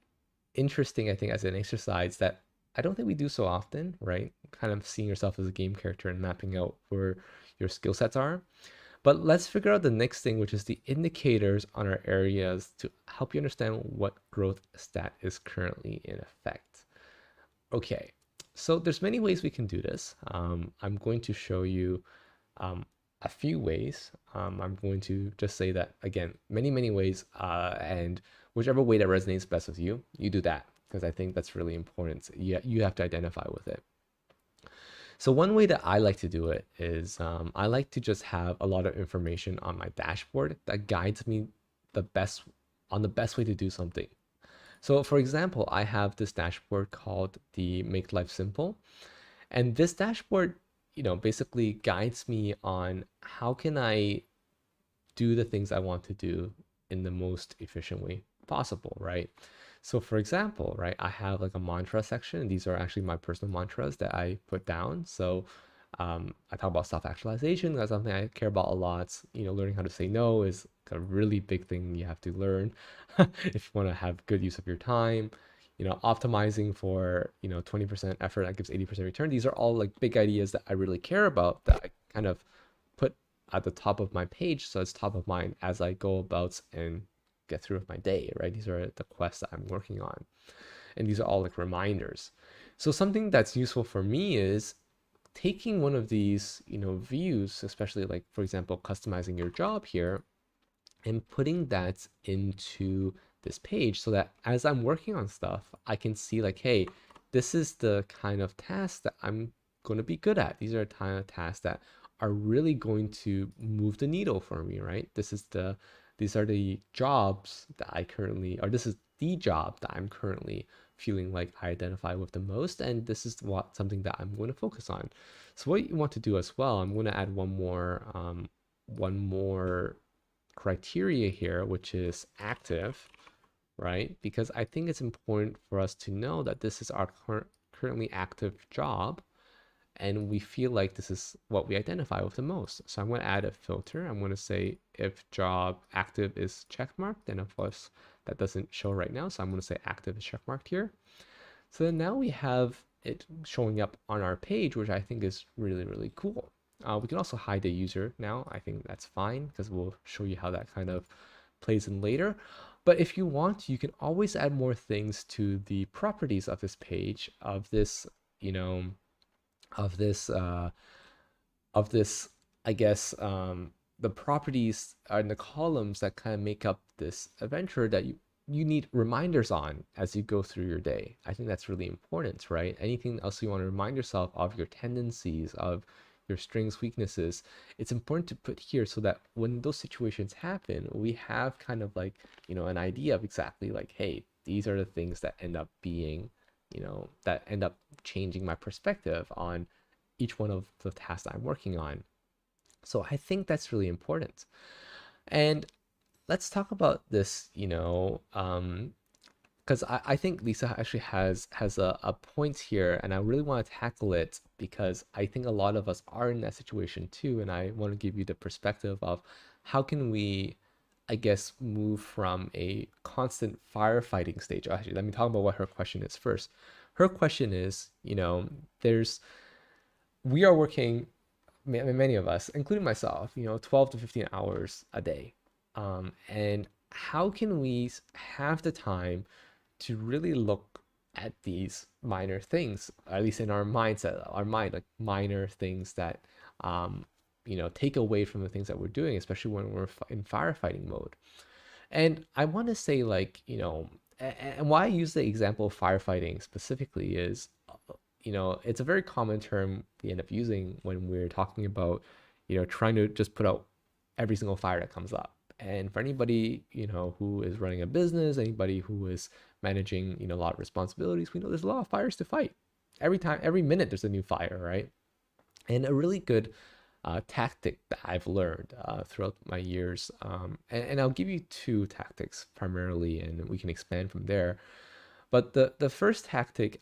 interesting, I think, as an exercise that I don't think we do so often, right? Kind of seeing yourself as a game character and mapping out where your skill sets are. But let's figure out the next thing, which is the indicators on our areas to help you understand what growth stat is currently in effect. Okay, so there's many ways we can do this. I'm going to show you a few ways. I'm going to just say that, again, many ways, and whichever way that resonates best with you, you do that, because I think that's really important. You have to identify with it. So one way that I like to do it is I like to just have a lot of information on my dashboard that guides me the best way to do something. So for example, I have this dashboard called the Make Life Simple. And this dashboard, basically guides me on how can I do the things I want to do in the most efficient way possible, right? So for example, right, I have like a mantra section. These are actually my personal mantras that I put down. So I talk about self-actualization. That's something I care about a lot. Learning how to say no is a really big thing you have to learn if you want to have good use of your time. Optimizing for 20% effort that gives 80% return. These are all like big ideas that I really care about, that I kind of put at the top of my page, so it's top of mind as I go about and get through with my day, right? These are the quests that I'm working on, and these are all like reminders. So something that's useful for me is taking one of these views, especially like, for example, customizing your job here, and putting that into this page, so that as I'm working on stuff, I can see like, hey, this is the kind of task that I'm going to be good at. These are the kind of tasks that are really going to move the needle for me, right? These are the jobs that I currently, or this is the job that I'm currently feeling like I identify with the most, and this is something that I'm going to focus on. So what you want to do as well, I'm going to add one more criteria here, which is active, right? Because I think it's important for us to know that this is our currently active job, and we feel like this is what we identify with the most. So I'm going to add a filter. I'm going to say if job active is checkmarked, and of course that doesn't show right now, so I'm going to say active is checkmarked here. So then now we have it showing up on our page, which I think is really cool. We can also hide the user now. I think that's fine, because we'll show you how that kind of plays in later. But if you want, you can always add more things to the properties of this page, of this, of this, I guess, the properties are in the columns that kind of make up this adventure that you need reminders on as you go through your day. I think that's really important, right? Anything else you want to remind yourself of, your tendencies, of your strengths, weaknesses, it's important to put here, so that when those situations happen, we have kind of like, an idea of exactly like, hey, these are the things that end up being, that end up changing my perspective on each one of the tasks that I'm working on. So I think that's really important. And let's talk about this, because I think Lisa actually has a point here, and I really want to tackle it, because I think a lot of us are in that situation too, and I want to give you the perspective of how can we I guess, move from a constant firefighting stage. Actually, let me talk about what her question is first. Her question is, there's we are working, many of us, including myself, 12 to 15 hours a day. And how can we have the time to really look at these minor things, at least in our mindset, our mind, like minor things that, take away from the things that we're doing, especially when we're in firefighting mode. And I want to say, like, and why I use the example of firefighting specifically is, it's a very common term we end up using when we're talking about, trying to just put out every single fire that comes up. And for anybody, who is running a business, anybody who is managing, a lot of responsibilities, we know there's a lot of fires to fight. Every time, every minute, there's a new fire, right? And a really good tactic that I've learned throughout my years, and I'll give you two tactics primarily, and we can expand from there. But the first tactic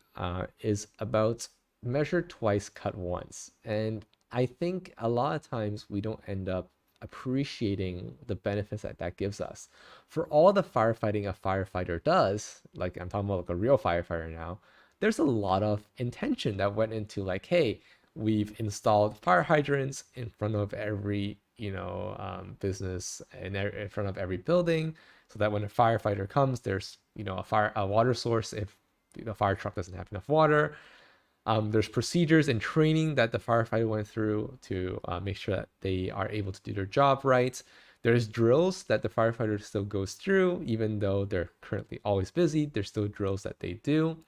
is about measure twice, cut once. And I think a lot of times we don't end up appreciating the benefits that that gives us. For all the firefighting a firefighter does, like I'm talking about like a real firefighter now, there's a lot of intention that went into like, hey, we've installed fire hydrants in front of every, business and in front of every building, so that when a firefighter comes, there's, a water source if the fire truck doesn't have enough water. There's procedures and training that the firefighter went through to make sure that they are able to do their job right. There's drills that the firefighter still goes through, even though they're currently always busy. There's still drills that they do.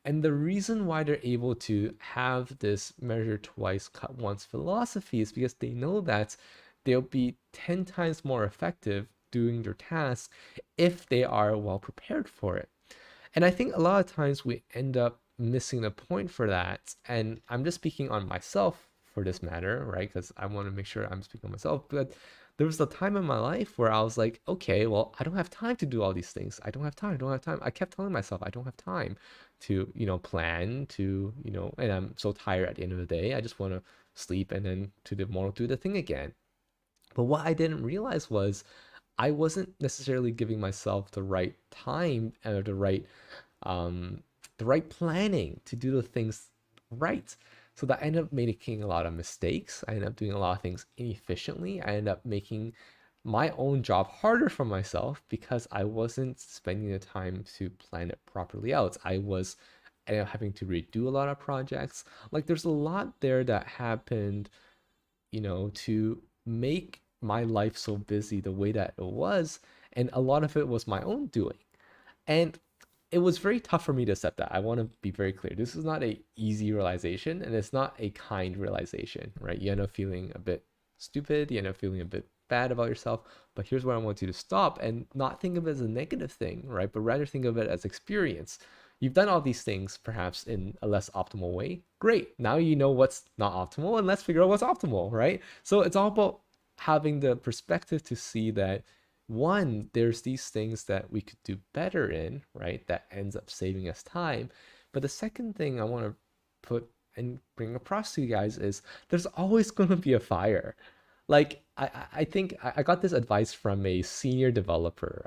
And the reason why they're able to have this measure twice, cut once philosophy is because they know that they'll be 10 times more effective doing their task if they are well prepared for it. And I think a lot of times we end up missing the point for that. And I'm just speaking on myself for this matter, right? Because I want to make sure I'm speaking on myself. But there was a time in my life where I was like, okay, well, I don't have time to do all these things. I don't have time. I don't have time. I kept telling myself I don't have time to, plan, to, and I'm so tired at the end of the day. I just want to sleep and then to the tomorrow do the thing again. But what I didn't realize was I wasn't necessarily giving myself the right time and um, the right planning to do the things right. So that I ended up making a lot of mistakes. I ended up doing a lot of things inefficiently. I ended up making my own job harder for myself because I wasn't spending the time to plan it properly out. I ended up having to redo a lot of projects. Like there's a lot there that happened, to make my life so busy the way that it was. And a lot of it was my own doing. And it was very tough for me to accept that. I want to be very clear. This is not a easy realization and it's not a kind realization, right? You end up feeling a bit stupid, you end up feeling a bit bad about yourself. But here's where I want you to stop and not think of it as a negative thing, right? But rather think of it as experience. You've done all these things perhaps in a less optimal way. Great. Now you know what's not optimal and let's figure out what's optimal, right? So it's all about having the perspective to see that one, there's these things that we could do better in, right? That ends up saving us time. But the second thing I want to put and bring across to you guys is there's always going to be a fire. Like I think I got this advice from a senior developer.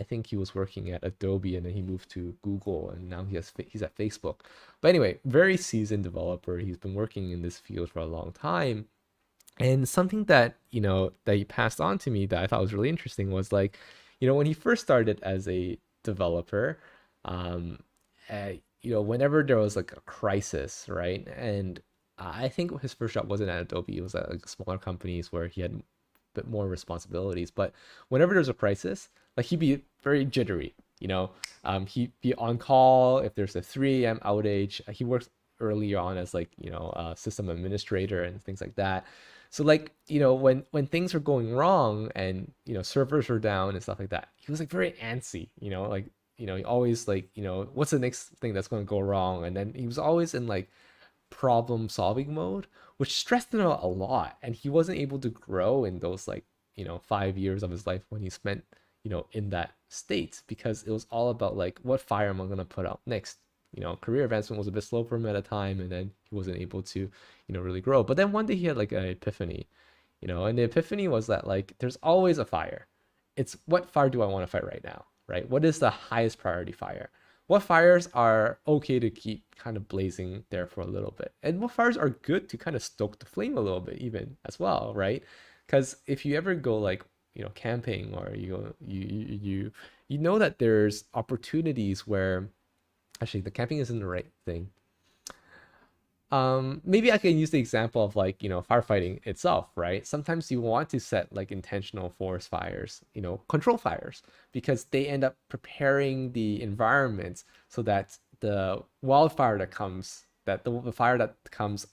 I think he was working at Adobe and then he moved to Google and now he's at Facebook. But anyway, very seasoned developer. He's been working in this field for a long time. And something that, that he passed on to me that I thought was really interesting was like, when he first started as a developer, um, whenever there was like a crisis, right? And I think his first job wasn't at Adobe, it was at like smaller companies where he had a bit more responsibilities. But whenever there's a crisis, like he'd be very jittery, he'd be on call if there's a 3 a.m. outage. He works earlier on as like, a system administrator and things like that. So like, when things are going wrong and, servers are down and stuff like that, he was like very antsy, like, he always like, what's the next thing that's going to go wrong? And then he was always in like problem solving mode, which stressed him out a lot. And he wasn't able to grow in those like, 5 years of his life when he spent, in that state, because it was all about like, what fire am I going to put out next? Career advancement was a bit slow for him at a time, and then he wasn't able to, really grow. But then one day he had like an epiphany, and the epiphany was that like there's always a fire, It's what fire do I want to fight right now, right? What is the highest priority fire? What fires are okay to keep kind of blazing there for a little bit? And what fires are good to kind of stoke the flame a little bit even as well, right? Because if you ever go like, camping, or you know that there's opportunities where actually the camping isn't the right thing. Maybe I can use the example of like, firefighting itself, right? Sometimes you want to set like intentional forest fires, control fires, because they end up preparing the environment so that the wildfire that comes, that the fire that comes,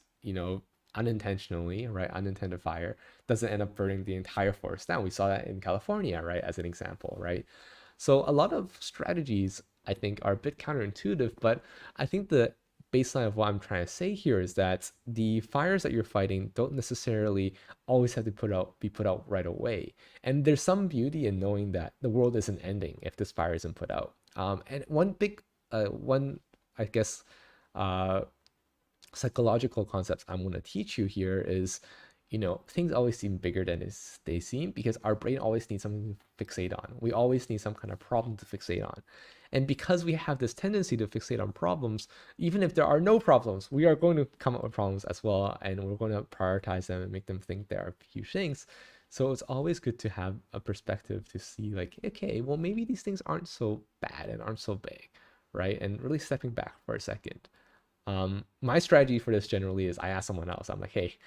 unintentionally, right? Unintended fire doesn't end up burning the entire forest down. We saw that in California, right? As an example, right? So a lot of strategies I think are a bit counterintuitive, but I think the baseline of what I'm trying to say here is that the fires that you're fighting don't necessarily always have to be put out right away. And there's some beauty in knowing that the world isn't ending if this fire isn't put out. And one, I guess, uh, psychological concepts I'm going to teach you here is, things always seem bigger than they seem, because our brain always needs something to fixate on. We always need some kind of problem to fixate on. And because we have this tendency to fixate on problems, even if there are no problems, we are going to come up with problems as well. And we're going to prioritize them and make them think there are huge things. So it's always good to have a perspective to see like, okay, well, maybe these things aren't so bad and aren't so big, right? And really stepping back for a second. My strategy for this generally is I ask someone else. I'm like, hey,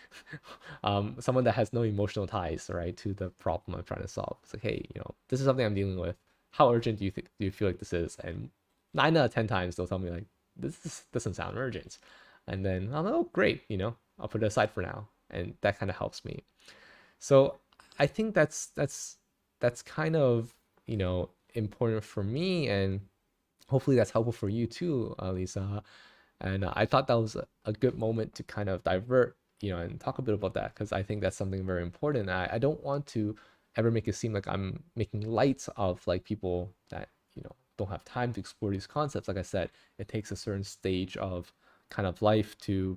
someone that has no emotional ties, right, to the problem I'm trying to solve. It's like, hey, this is something I'm dealing with. How urgent do you feel like this is? And 9 out of 10 times they'll tell me like, doesn't sound urgent. And then I'm like, oh, great, I'll put it aside for now, and that kind of helps me. So I think that's kind of important for me, and hopefully that's helpful for you too, Lisa. And I thought that was a good moment to kind of divert, and talk a bit about that, because I think that's something very important. I don't want to ever make it seem like I'm making light of like people that, don't have time to explore these concepts. Like I said, it takes a certain stage of kind of life to,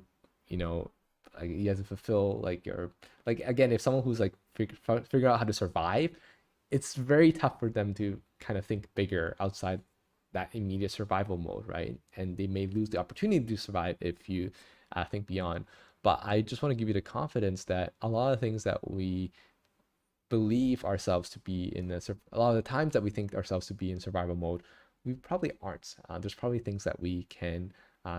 like you have to fulfill like your, like again, if someone who's like figure out how to survive, it's very tough for them to kind of think bigger outside that immediate survival mode, right? And they may lose the opportunity to survive if you think beyond. But I just want to give you the confidence that a lot of things that we believe ourselves to be a lot of the times that we think ourselves to be in survival mode, we probably aren't. There's probably things that we can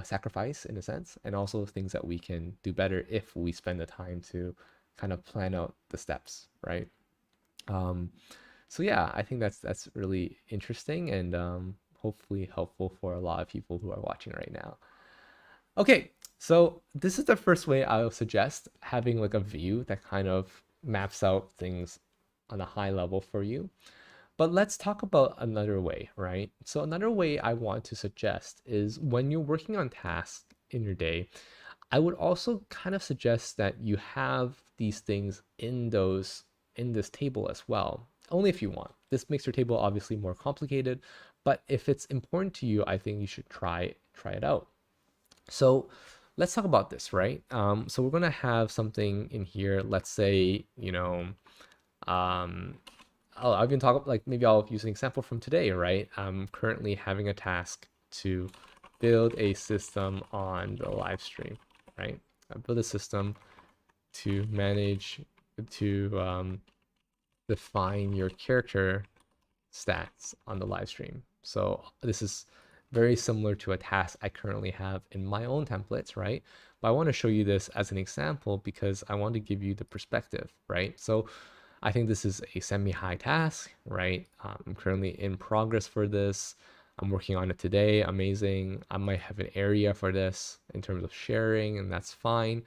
sacrifice in a sense, and also things that we can do better if we spend the time to kind of plan out the steps, right? Um, so yeah, I think that's really interesting, and hopefully helpful for a lot of people who are watching right now. Okay, so this is the first way I'll suggest having like a view that kind of maps out things on a high level for you. But let's talk about another way, right? So another way I want to suggest is when you're working on tasks in your day, I would also kind of suggest that you have these things in this table as well, only if you want. This makes your table obviously more complicated, but if it's important to you, I think you should try it out. So let's talk about this, right? So we're gonna have something in here. Let's say, um, I'll even talk like maybe I'll use an example from today, right? I'm currently having a task to build a system on the live stream, right? I build a system to manage to define your character stats on the live stream. So this is very similar to a task I currently have in my own templates, right? But I want to show you this as an example because I want to give you the perspective, right? So I think this is a semi-high task, right? I'm currently in progress for this. I'm working on it today. Amazing. I might have an area for this in terms of sharing, and that's fine.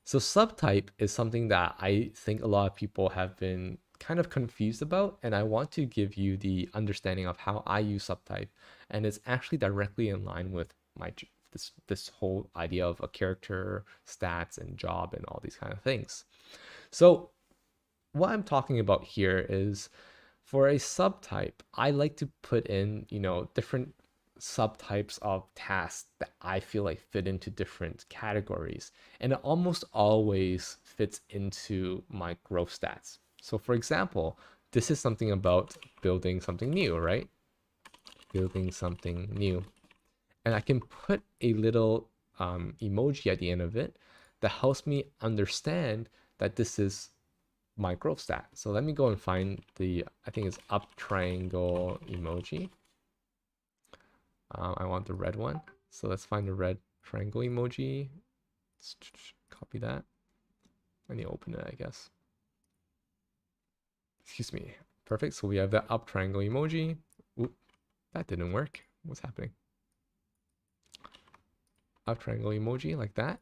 So subtype is something that I think a lot of people have been kind of confused about, and I want to give you the understanding of how I use subtype, and it's actually directly in line with my this whole idea of a character, stats, and job, and all these kind of things. So what I'm talking about here is for a subtype, I like to put in, different subtypes of tasks that I feel like fit into different categories. And it almost always fits into my growth stats. So for example, this is something about building something new, right? Building something new. And I can put a little emoji at the end of it that helps me understand that this is my growth stat. So let me go and find the, I think it's up triangle emoji. I want the red one. So let's find the red triangle emoji. Let's copy that. I need to open it, I guess. Excuse me. Perfect. So we have the up triangle emoji. Oop, that didn't work. What's happening? Up triangle emoji like that.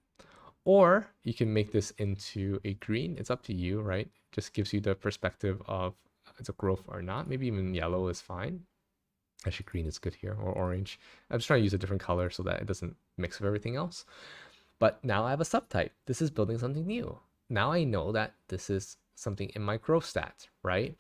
Or you can make this into a green. It's up to you, right? Just gives you the perspective of it's a growth or not. Maybe even yellow is fine. Actually, green is good here, or orange. I'm just trying to use a different color so that it doesn't mix with everything else. But now I have a subtype. This is building something new. Now I know that this is something in my growth stat, right?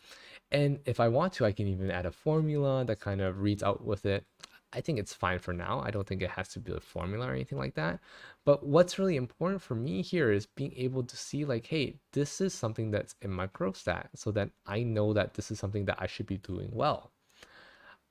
And if I want to, I can even add a formula that kind of reads out with it. I think it's fine for now. I don't think it has to be a formula or anything like that. But what's really important for me here is being able to see like, hey, this is something that's in my growth stat so that I know that this is something that I should be doing well.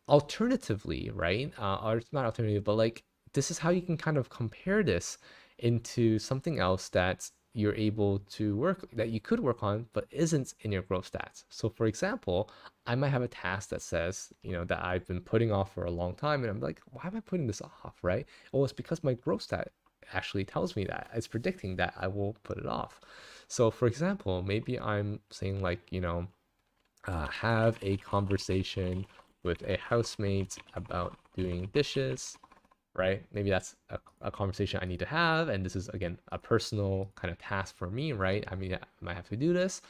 Alternatively, right? Or it's not alternative, but like this is how you can kind of compare this into something else that you're able to work that you could work on but isn't in your growth stats. So for example, I might have a task that says, that I've been putting off for a long time and I'm like, why am I putting this off, right? Well, it's because my growth stat actually tells me that it's predicting that I will put it off. So for example, maybe I'm saying like, have a conversation with a housemate about doing dishes, right? Maybe that's a conversation I need to have. And this is, again, a personal kind of task for me, right? I mean, I might have to do this.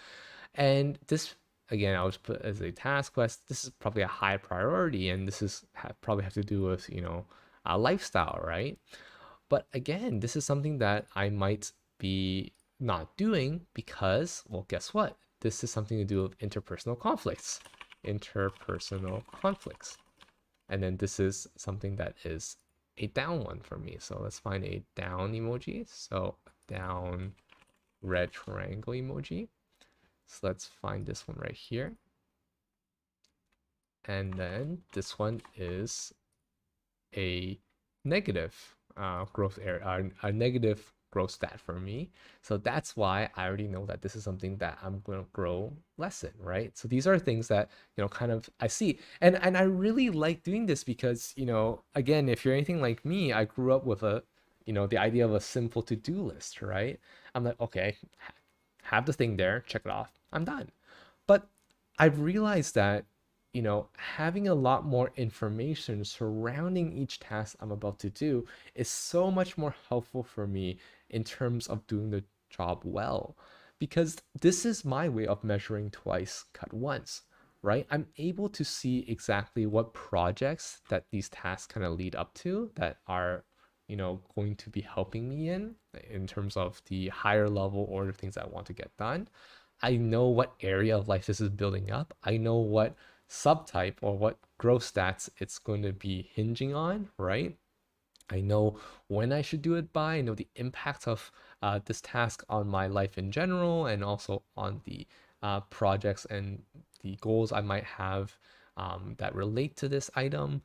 And this, again, I was put as a task quest. This is probably a high priority. And this is probably have to do with, a lifestyle, right? But again, this is something that I might be not doing because, well, guess what? This is something to do with interpersonal conflicts. Interpersonal conflicts. And then this is something that is a down one for me. So let's find a down emoji. So down red triangle emoji. So let's find this one right here. And then this one is a negative growth area, a negative growth stat for me. So that's why I already know that this is something that I'm going to grow less in, right? So these are things that, kind of I see. And I really like doing this because, again, if you're anything like me, I grew up with the idea of a simple to-do list, right? I'm like, okay, have the thing there, check it off, I'm done. But I've realized that, having a lot more information surrounding each task I'm about to do is so much more helpful for me in terms of doing the job well. Because this is my way of measuring twice, cut once, right? I'm able to see exactly what projects that these tasks kind of lead up to that are, going to be helping me in terms of the higher level order things I want to get done. I know what area of life this is building up. I know what subtype or what growth stats it's going to be hinging on, right? I know when I should do it by. I know the impact of this task on my life in general and also on the projects and the goals I might have that relate to this item,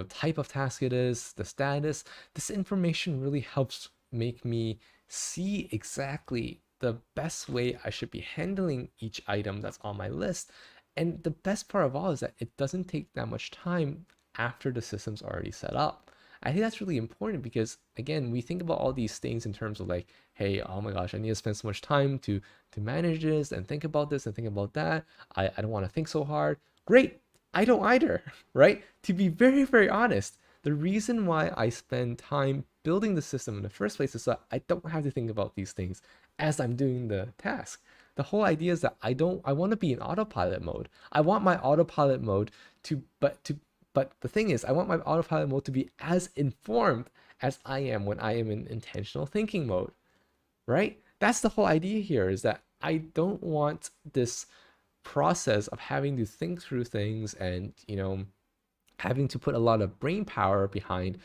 type of task it is, the status. This information really helps make me see exactly the best way I should be handling each item that's on my list. And the best part of all is that it doesn't take that much time after the system's already set up. I think that's really important because again, we think about all these things in terms of like, hey, oh my gosh, I need to spend so much time to manage this and think about this and think about that. I don't want to think so hard. Great. I don't either, right? To be very, very honest, the reason why I spend time building the system in the first place is that I don't have to think about these things as I'm doing the task. The whole idea is that I want to be in autopilot mode. I want my autopilot mode but the thing is, I want my autopilot mode to be as informed as I am when I am in intentional thinking mode, right? That's the whole idea here is that I don't want this process of having to think through things and, having to put a lot of brain power behind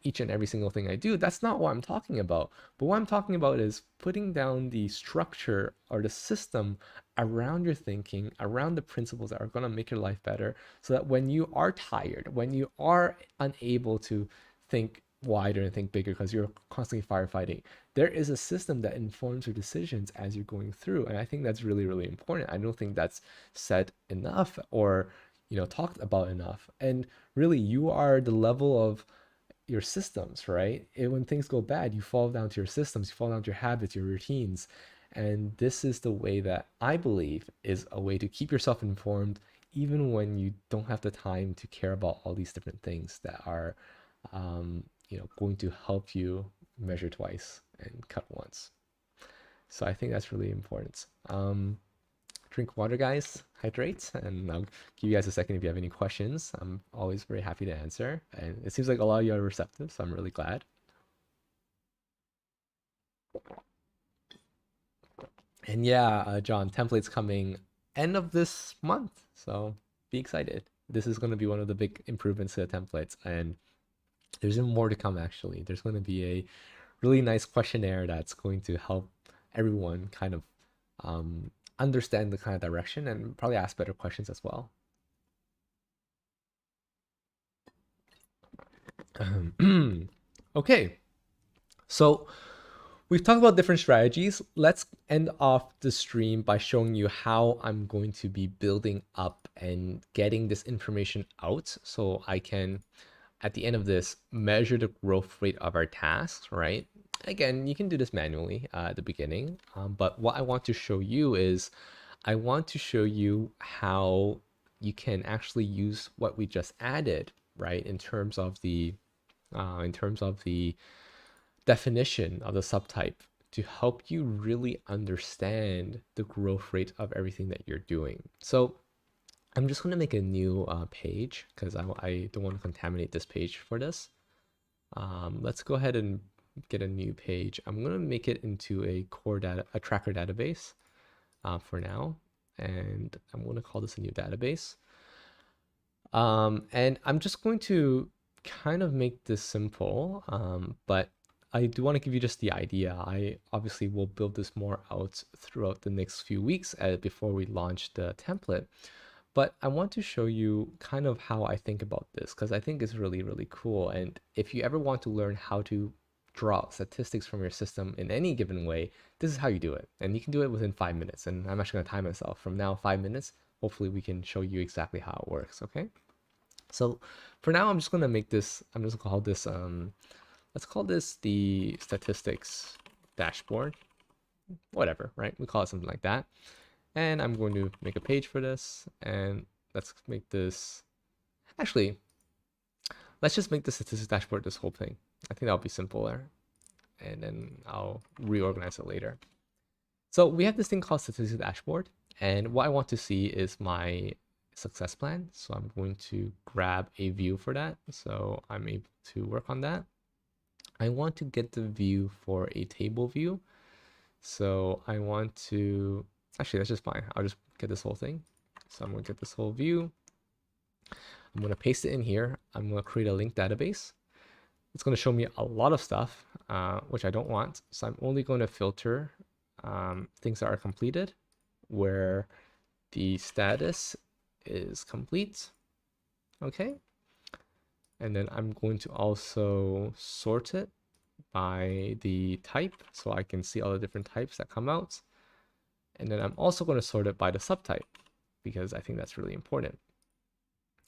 each and every single thing I do. That's not what I'm talking about. But what I'm talking about is putting down the structure or the system around your thinking, around the principles that are going to make your life better, so that when you are tired, when you are unable to think wider and think bigger because you're constantly firefighting, there is a system that informs your decisions as you're going through. And I think that's really, really important. I don't think that's said enough or talked about enough. And really, you are the level of your systems, right? When things go bad, you fall down to your systems, you fall down to your habits, your routines. And this is the way that I believe is a way to keep yourself informed, even when you don't have the time to care about all these different things that are, going to help you measure twice and cut once. So I think that's really important. Drink water, guys, hydrate, and I'll give you guys a second if you have any questions. I'm always very happy to answer, and it seems like a lot of you are receptive, so I'm really glad. And yeah, John, templates coming end of this month, so be excited. This is going to be one of the big improvements to the templates, and there's even more to come actually. There's going to be a really nice questionnaire that's going to help everyone kind of understand the kind of direction and probably ask better questions as well. Okay, so we've talked about different strategies. Let's end off the stream by showing you how I'm going to be building up and getting this information out so I can, at the end of this, measure the growth rate of our tasks, right? Again, you can do this manually at the beginning, but what I want to show you is I want to show you how you can actually use what we just added, right? In terms of the definition of the subtype to help you really understand the growth rate of everything that you're doing. So I'm just going to make a new page because I don't want to contaminate this page for this. Let's go ahead and get a new page. I'm going to make it into a tracker database for now. And I'm going to call this a new database. And I'm just going to kind of make this simple, but I do want to give you just the idea. I obviously will build this more out throughout the next few weeks before we launch the template. But I want to show you kind of how I think about this because I think it's really, really cool. And if you ever want to learn how to draw statistics from your system in any given way, this is how you do it. And you can do it within 5 minutes. And I'm actually going to time myself from now 5 minutes. Hopefully we can show you exactly how it works. Okay. So for now, I'm just going to make this, I'm just going to call this, let's call this the statistics dashboard, whatever, right? We call it something like that. And I'm going to make a page for this, and let's make this, actually, let's just make the statistics dashboard this whole thing. I think that'll be simpler, and then I'll reorganize it later. So we have this thing called statistics dashboard, and what I want to see is my success plan. So I'm going to grab a view for that. So I'm able to work on that. I want to get the view for a table view. So I want to, actually, that's just fine. I'll just get this whole thing. So I'm going to get this whole view. I'm going to paste it in here. I'm going to create a linked database. It's going to show me a lot of stuff, which I don't want. So I'm only going to filter things that are completed, where the status is complete. Okay. And then I'm going to also sort it by the type so I can see all the different types that come out. And then I'm also going to sort it by the subtype because I think that's really important.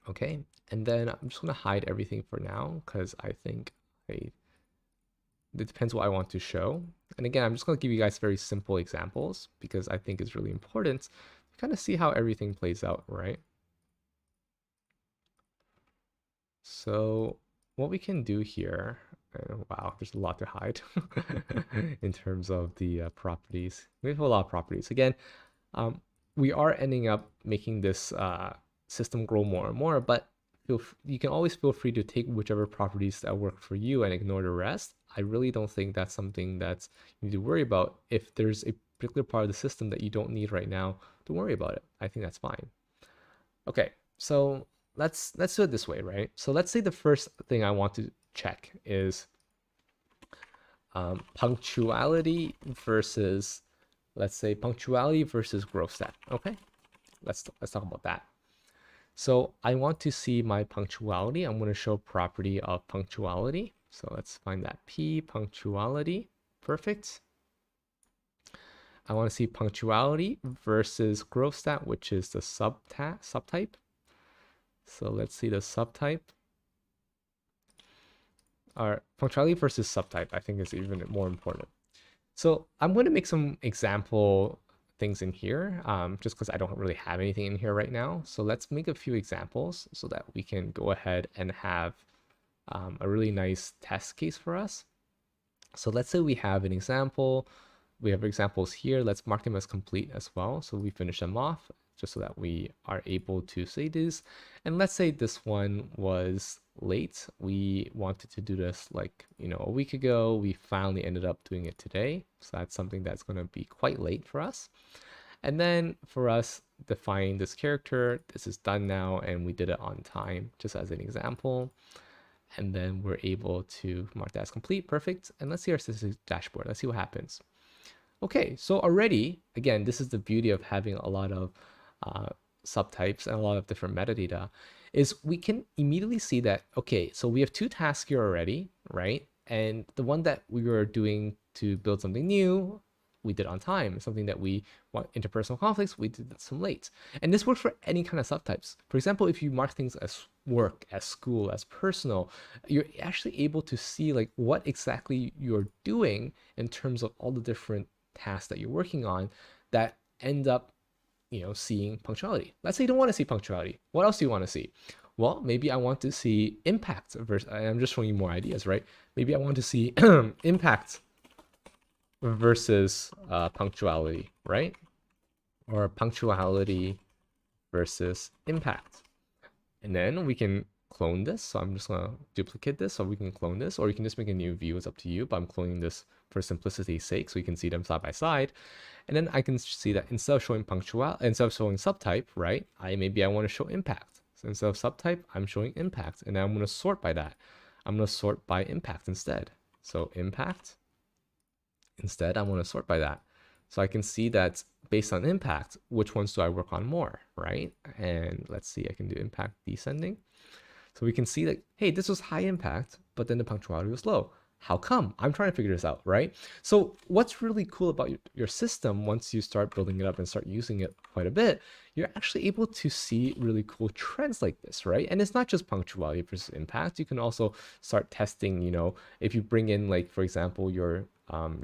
Okay, and then I'm just going to hide everything for now because I think it depends what I want to show. And again, I'm just going to give you guys very simple examples because I think it's really important to kind of see how everything plays out, right? So what we can do here, wow, there's a lot to hide in terms of the properties. We have a lot of properties. Again, we are ending up making this system grow more and more, but you can always feel free to take whichever properties that work for you and ignore the rest. I really don't think that's something that you need to worry about. If there's a particular part of the system that you don't need right now, don't worry about it. I think that's fine. Okay, so let's do it this way, right? So let's say the first thing I want to check is punctuality versus, let's say, punctuality versus growth stat. Okay, let's talk about that. So I want to see my punctuality. I'm going to show property of punctuality. So let's find that P punctuality. Perfect. I want to see punctuality versus growth stat, which is the subtype. So let's see the subtype. Or punctuality versus subtype, I think is even more important. So I'm going to make some example things in here, just because I don't really have anything in here right now. So let's make a few examples so that we can go ahead and have a really nice test case for us. So let's say we have an example. We have examples here. Let's mark them as complete as well. So we finish them off just so that we are able to say this. And let's say this one was late. We wanted to do this like, a week ago. We finally ended up doing it today. So that's something that's going to be quite late for us. And then for us defining this character, this is done now and we did it on time, just as an example. And then we're able to mark that as complete. Perfect. And let's see our statistics dashboard. Let's see what happens. Okay, so already, again, this is the beauty of having a lot of subtypes and a lot of different metadata, is we can immediately see that, okay, so we have two tasks here already, right? And the one that we were doing to build something new, we did on time. Something that we want interpersonal conflicts, we did some late. And this works for any kind of subtypes. For example, if you mark things as work, as school, as personal, you're actually able to see like what exactly you're doing in terms of all the different tasks that you're working on that end up, seeing punctuality. Let's say you don't want to see punctuality. What else do you want to see? Well, maybe I want to see impact versus, I'm just showing you more ideas, right? Maybe I want to see impact versus punctuality, right? Or punctuality versus impact. And then we can clone this. So I'm just gonna duplicate this so we can clone this, or you can just make a new view. It's up to you, but I'm cloning this for simplicity's sake so you can see them side by side. And then I can see that instead of showing instead of showing subtype, right? Maybe I want to show impact. So instead of subtype, I'm showing impact, and now I'm going to sort by that. I'm going to sort by impact instead. So impact. Instead, I want to sort by that. So I can see that based on impact, which ones do I work on more, right? And let's see, I can do impact descending. So we can see that, hey, this was high impact, but then the punctuality was low. How come? I'm trying to figure this out, right? So what's really cool about your system, once you start building it up and start using it quite a bit, you're actually able to see really cool trends like this, right? And it's not just punctuality versus impact. You can also start testing, if you bring in, like, for example, your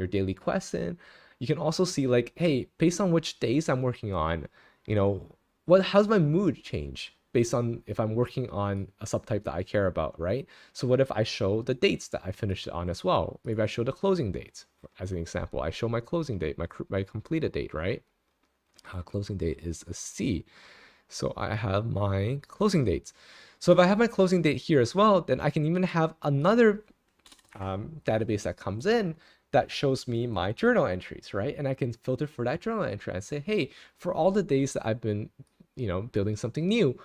daily quest in, you can also see like, hey, based on which days I'm working on, how's my mood change based on if I'm working on a subtype that I care about, right? So what if I show the dates that I finished it on as well? Maybe I show the closing dates as an example. I show my closing date, my completed date, right? Closing date is a C. So I have my closing dates. So if I have my closing date here as well, then I can even have another database that comes in that shows me my journal entries, right? And I can filter for that journal entry and say, hey, for all the days that I've been, building something new,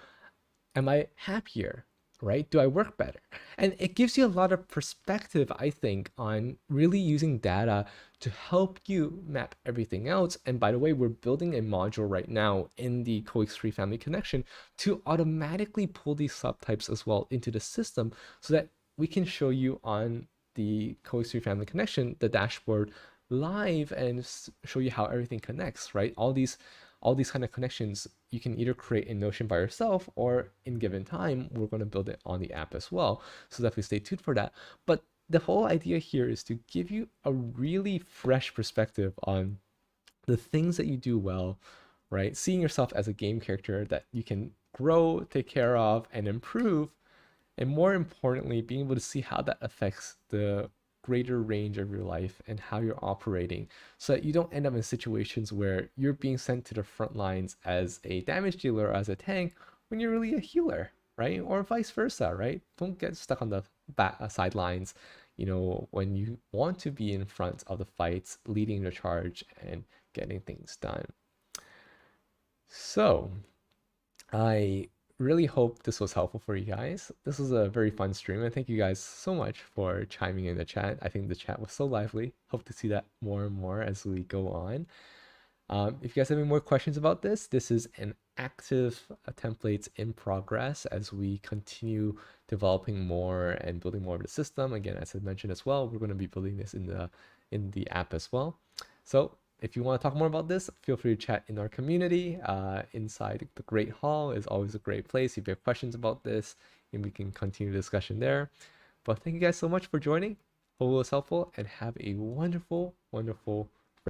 am I happier, right? Do I work better? And it gives you a lot of perspective, I think, on really using data to help you map everything else. And by the way, we're building a module right now in the CoX3 family connection to automatically pull these subtypes as well into the system so that we can show you on the CoX3 family connection, the dashboard live, and show you how everything connects, right? All these kind of connections you can either create in Notion by yourself, or in given time, we're going to build it on the app as well. So definitely stay tuned for that. But the whole idea here is to give you a really fresh perspective on the things that you do well, right? Seeing yourself as a game character that you can grow, take care of, and improve. And more importantly, being able to see how that affects the greater range of your life and how you're operating, so that you don't end up in situations where you're being sent to the front lines as a damage dealer or as a tank when you're really a healer, right? Or vice versa, right? Don't get stuck on the sidelines, when you want to be in front of the fights, leading the charge and getting things done. So I really hope this was helpful for you guys. This was a very fun stream, and thank you guys so much for chiming in the chat. I think the chat was so lively. Hope to see that more and more as we go on. If you guys have any more questions about this, this is an active templates in progress as we continue developing more and building more of the system. Again, as I mentioned as well, we're going to be building this in the app as well. So if you want to talk more about this, feel free to chat in our community. Inside the Great Hall is always a great place. If you have questions about this, and we can continue the discussion there. But thank you guys so much for joining. Hope it was helpful, and have a wonderful, wonderful